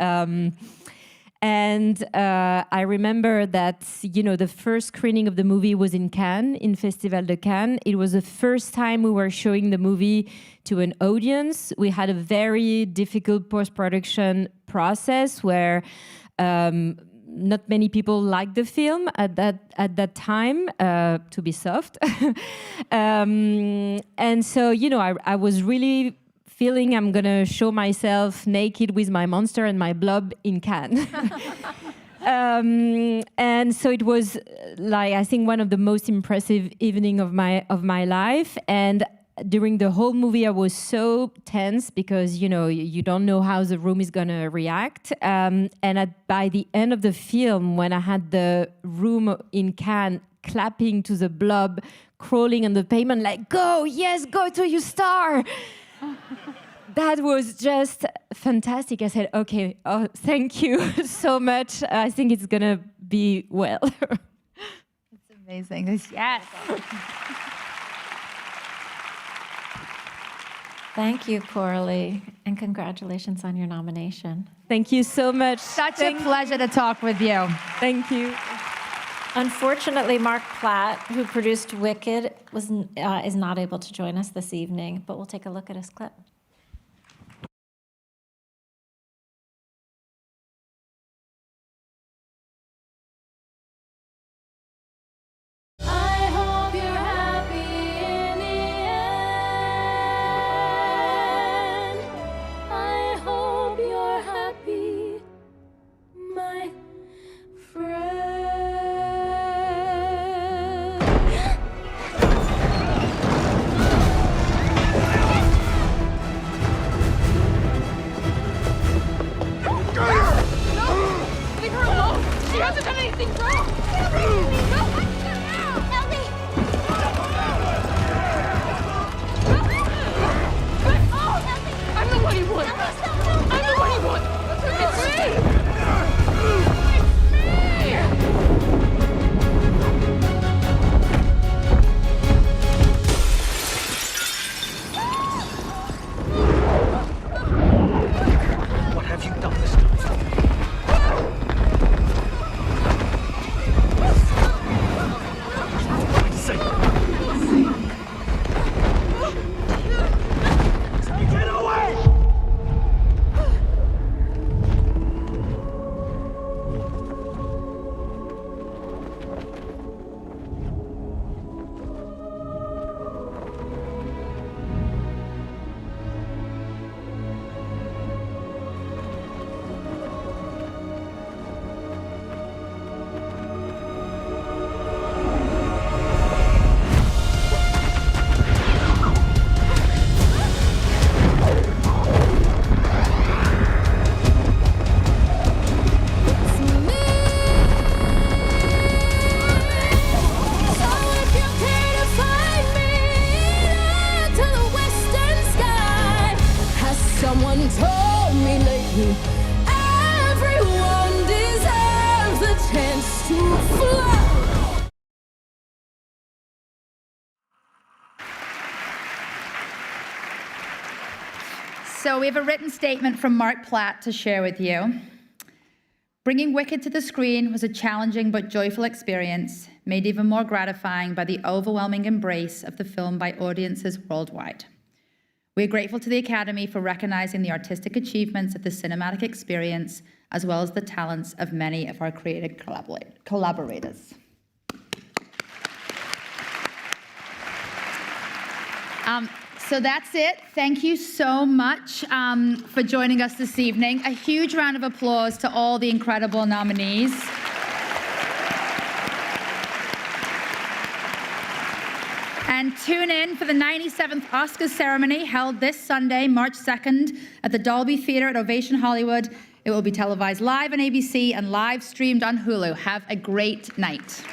And I remember that, the first screening of the movie was in Cannes, in Festival de Cannes. It was the first time we were showing the movie to an audience. We had a very difficult post-production process where not many people liked the film at that time, to be soft. And so, I was really feeling I'm going to show myself naked with my monster and my blob in Cannes. And so it was like, I think, one of the most impressive evening of my life. And during the whole movie, I was so tense because, you don't know how the room is going to react. And by the end of the film, when I had the room in Cannes clapping to the blob, crawling on the pavement, like, go, yes, go to your star. That was just fantastic. I said, okay, oh, thank you so much. I think it's going to be well. It's amazing. Yes. Thank you, Coralie, and congratulations on your nomination. Thank you so much. Such a pleasure to talk with you. Thank you. Unfortunately, Mark Platt, who produced Wicked, is not able to join us this evening, but we'll take a look at his clip. I hope you're happy in the end. So we have a written statement from Mark Platt to share with you. Bringing Wicked to the screen was a challenging but joyful experience, made even more gratifying by the overwhelming embrace of the film by audiences worldwide. We are grateful to the Academy for recognizing the artistic achievements of the cinematic experience, as well as the talents of many of our creative collaborators. So that's it. Thank you so much for joining us this evening. A huge round of applause to all the incredible nominees. And tune in for the 97th Oscars ceremony held this Sunday, March 2nd, at the Dolby Theater at Ovation Hollywood. It will be televised live on ABC and live streamed on Hulu. Have a great night.